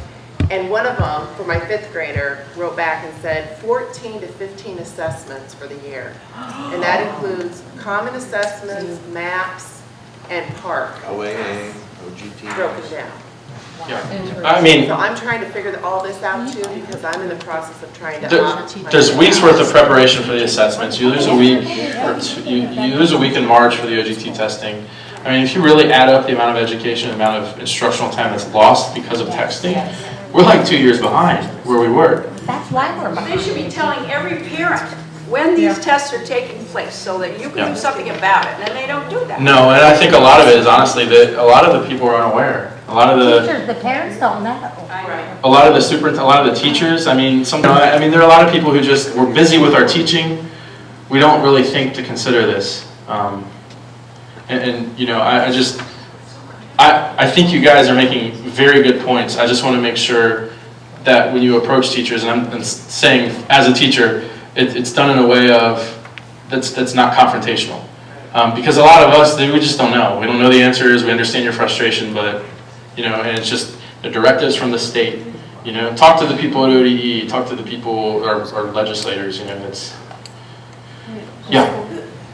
And one of them, for my 5th grader, wrote back and said 14 to 15 assessments for the year. And that includes common assessments, maps, and park. OAA, OGT. Broken down. Yeah. I mean, So I'm trying to figure all this out too, because I'm in the process of trying to opt my there's kids weeks out. worth of preparation for the assessments. You lose a week, or two, you lose a week in March for the OGT testing. I mean, if you really add up the amount of education, the amount of instructional time that's lost because of texting, we're like 2 years behind where we were. That's why we're behind. They should be telling every parent when these tests are taking place so that you can do something about it, and they don't do that. No, and I think a lot of it is honestly that a lot of the people are unaware. A lot of the Teachers, the parents don't know. a lot of the teachers, I mean, there are a lot of people who just, we're busy with our teaching. We don't really think to consider this. And you know, I think you guys are making very good points. I just want to make sure that when you approach teachers, and I'm saying as a teacher, it's done in a way of, that's not confrontational. Because a lot of us, we just don't know. We don't know the answers, we understand your frustration, but, you know, and it's just the directives from the state. You know, talk to the people at ODE, talk to the people, our legislators, you know, it's, yeah.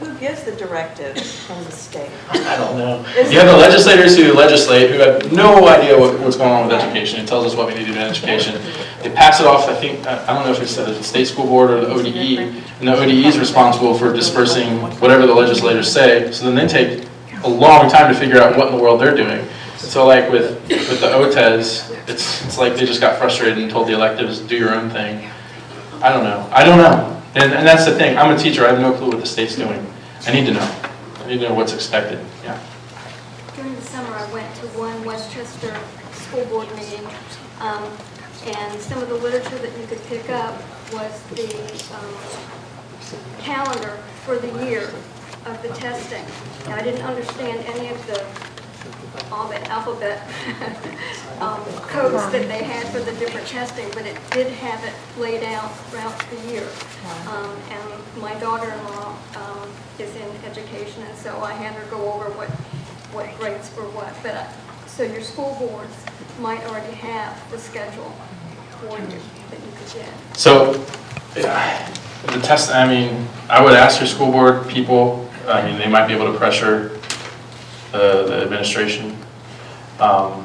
Who gives the directives from the state? I don't know. You have the legislators who legislate, who have no idea what's going on with education. It tells us what we need to do in education. They pass it off, I think, I don't know if it's the state school board or the ODE, and the ODE is responsible for dispersing whatever the legislators say, so then they take a long time to figure out what in the world they're doing. So like with the OTES, it's like they just got frustrated and told the electives, do your own thing. I don't know. And that's the thing, I'm a teacher, I have no clue what the state's doing. I need to know. I need to know what's expected, yeah. During the summer, I went to one Westchester school board meeting, and some of the literature that you could pick up was the calendar for the year of the testing. Now, I didn't understand any of the alphabet codes that they had for the different testing, but it did have it laid out throughout the year. And my daughter-in-law is in education, and so I had her go over what grades for what. But so your school boards might already have the schedule for you that you could get. So, the test, I mean, I would ask your school board people, I mean, they might be able to pressure the administration. But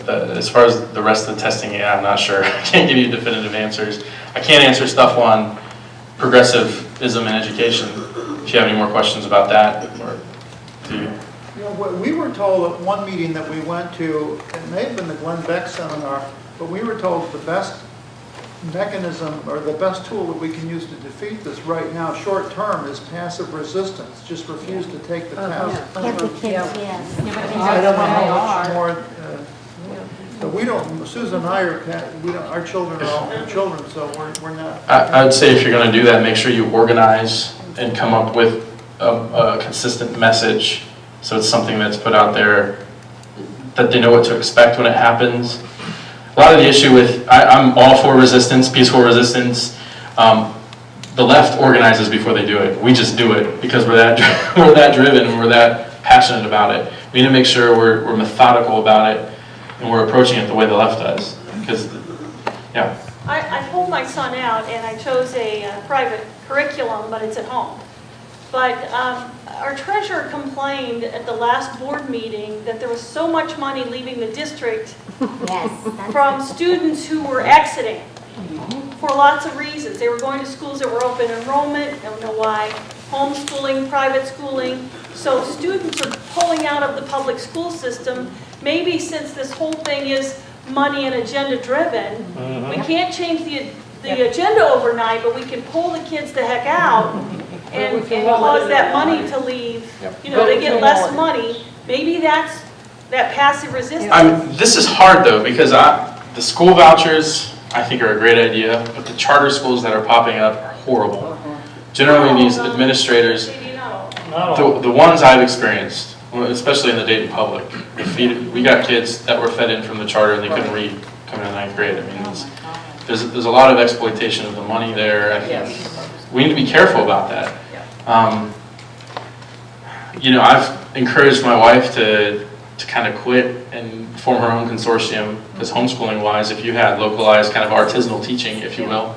as far as the rest of the testing, yeah, I'm not sure. I can't give you definitive answers. I can't answer stuff on progressivism in education. If you have any more questions about that, or do you? You know, we were told at one meeting that we went to, it may have been the Glenn Beck seminar, but we were told the best mechanism or the best tool that we can use to defeat this right now, short term, is passive resistance. Just refuse to take the test. Give the kids, yes. I don't know how much more, but we don't, Susan and I our children are all children, so we're not. I would say if you're going to do that, make sure you organize and come up with a consistent message, so it's something that's put out there that they know what to expect when it happens. A lot of the issue with, I'm all for resistance, peaceful resistance. The left organizes before they do it. We just do it because we're that driven, we're that passionate about it. We need to make sure we're methodical about it and we're approaching it the way the left does. Because, yeah. I pulled my son out and I chose a private curriculum, but it's at home. But our treasurer complained at the last board meeting that there was so much money leaving the district from students who were exiting for lots of reasons. They were going to schools that were open enrollment, don't know why, homeschooling, private schooling. So students are pulling out of the public school system. Maybe since this whole thing is money and agenda driven, we can't change the agenda overnight, but we can pull the kids the heck out and cause that money to leave. You know, they get less money. Maybe that's that passive resistance. This is hard though, because the school vouchers I think are a great idea, but the charter schools that are popping up are horrible. Generally these administrators, the ones I've experienced, especially in the Dayton public, we got kids that were fed in from the charter and they couldn't read coming to 9th grade. I mean, there's a lot of exploitation of the money there. I think we need to be careful about that. You know, I've encouraged my wife to kind of quit and form her own consortium, because homeschooling wise, if you had localized kind of artisanal teaching, if you will,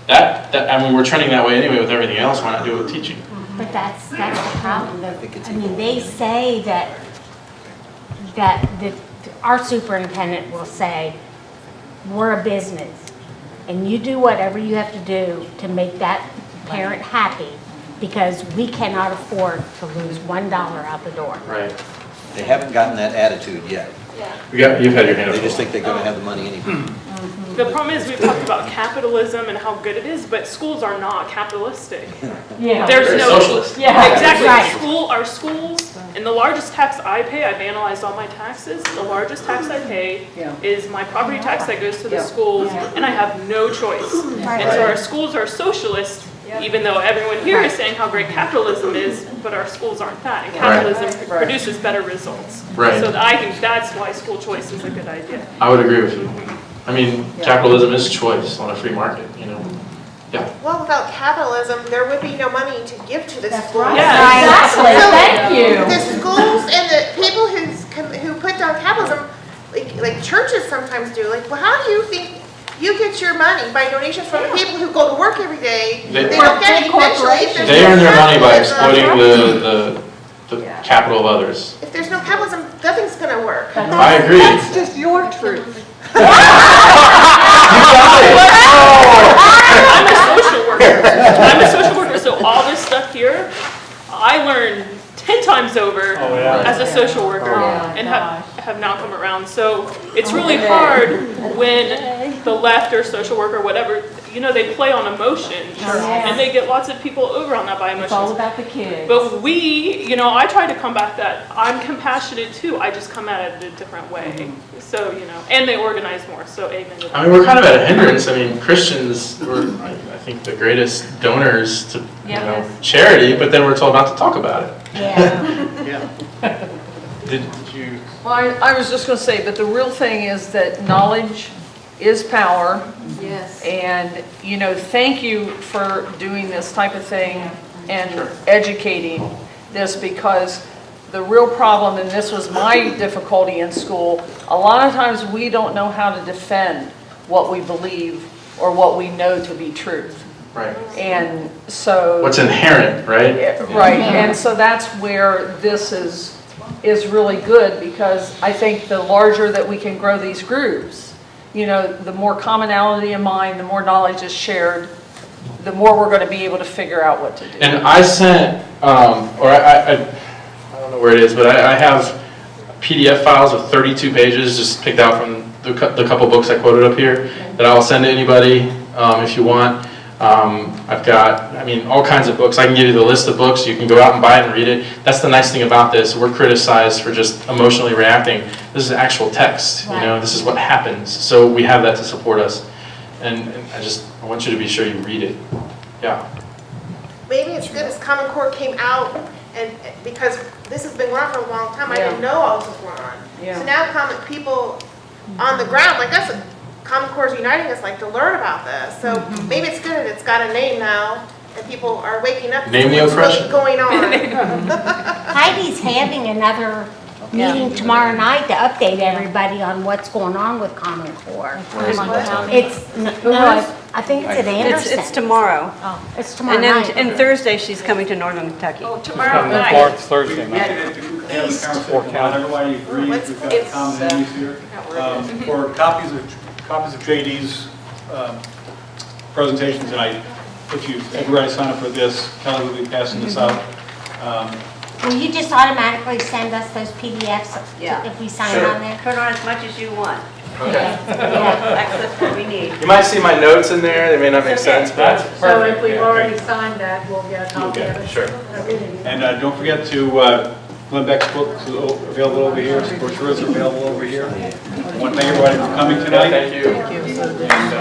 I mean, we're trending that way anyway with everything else. Why not do it with teaching? But that's the problem. I mean, they say that our superintendent will say, we're a business, and you do whatever you have to do to make that parent happy, because we cannot afford to lose $1 out the door. Right. They haven't gotten that attitude yet. You've had your hand up. They just think they're going to have the money anyway. The problem is we've talked about capitalism and how good it is, but schools are not capitalistic. Yeah. There's They're no socialist. Yeah. Exactly. Right. Our schools, and the largest tax I pay, I've analyzed all my taxes. The largest tax I pay is my property tax that goes to the schools, and I have no choice. And so our schools are socialist, even though everyone here is saying how great capitalism is, but our schools aren't that. And capitalism produces better results. Right. So I think that's why school choice is a good idea. I would agree with you. I mean, capitalism is choice on a free market, you know. Yeah. Well, without capitalism, there would be no money to give to the schools. Right. Yeah, exactly. So Thank you. The schools and the people who put down capitalism, like churches sometimes do. Like, well, how do you think you get your money? By donations from the people who go to work every day. They don't get it eventually. They earn their money by exploiting the capital of others. If there's no capitalism, nothing's going to work. I agree. That's just your truth. I'm a social worker, so all this stuff here, I learned 10 times over as a social worker and have now come around. So it's really hard when the left or social worker, whatever, you know, they play on emotions and they get lots of people over on that by emotions. It's all about the kids. But we, you know, I try to combat that. I'm compassionate too. I just come at it a different way. So, you know, and they organize more. So amen to that. I mean, we're kind of at a hindrance. I mean, Christians were, I think, the greatest donors to charity, but then we're told not to talk about it. Yeah. Did you? Well, I was just going to say, but the real thing is that knowledge is power. Yes. And, you know, thank you for doing this type of thing and educating this, because the real problem, and this was my difficulty in school, a lot of times we don't know how to defend what we believe or what we know to be truth. Right. And so... What's inherent, right? Right, and so that's where this is really good, because I think the larger that we can grow these groups, you know, the more commonality in mind, the more knowledge is shared, the more we're going to be able to figure out what to do. And I sent, I don't know where it is, but I have PDF files of 32 pages just picked out from the couple books I quoted up here that I'll send to anybody if you want. I've got, I mean, all kinds of books. I can give you the list of books. You can go out and buy it and read it. That's the nice thing about this. We're criticized for just emotionally reacting. This is actual text. You know, this is what happens. So we have that to support us. And I want you to be sure you read it. Yeah. Maybe it's good as Common Core came out, and because this has been going on for a long time, I didn't know all this was going on. So now people on the ground, like us, Common Core is uniting us, like to learn about this. So maybe it's good that it's got a name now, and people are waking up to what's really going on. Heidi's having another meeting tomorrow night to update everybody on what's going on with Common Core. It's, no, I think it's at Anderson. It's tomorrow. Oh, it's tomorrow night. And Thursday, she's coming to Northern Kentucky. Oh, tomorrow night. Thursday night. Everybody agrees, we've got common enemies here. For copies of JD's presentations, and I put you, everybody sign up for this. Kelly will be passing this out. Will you just automatically send us those PDFs if we sign on there? Put on as much as you want. Okay. That's what we need. You might see my notes in there. They may not make sense, but that's So if we've already signed that, we'll get a copy of it. Sure. And don't forget to, Glenn Beck's book is available over here, brochures are available over here. I want to thank everybody for coming tonight. Thank you. And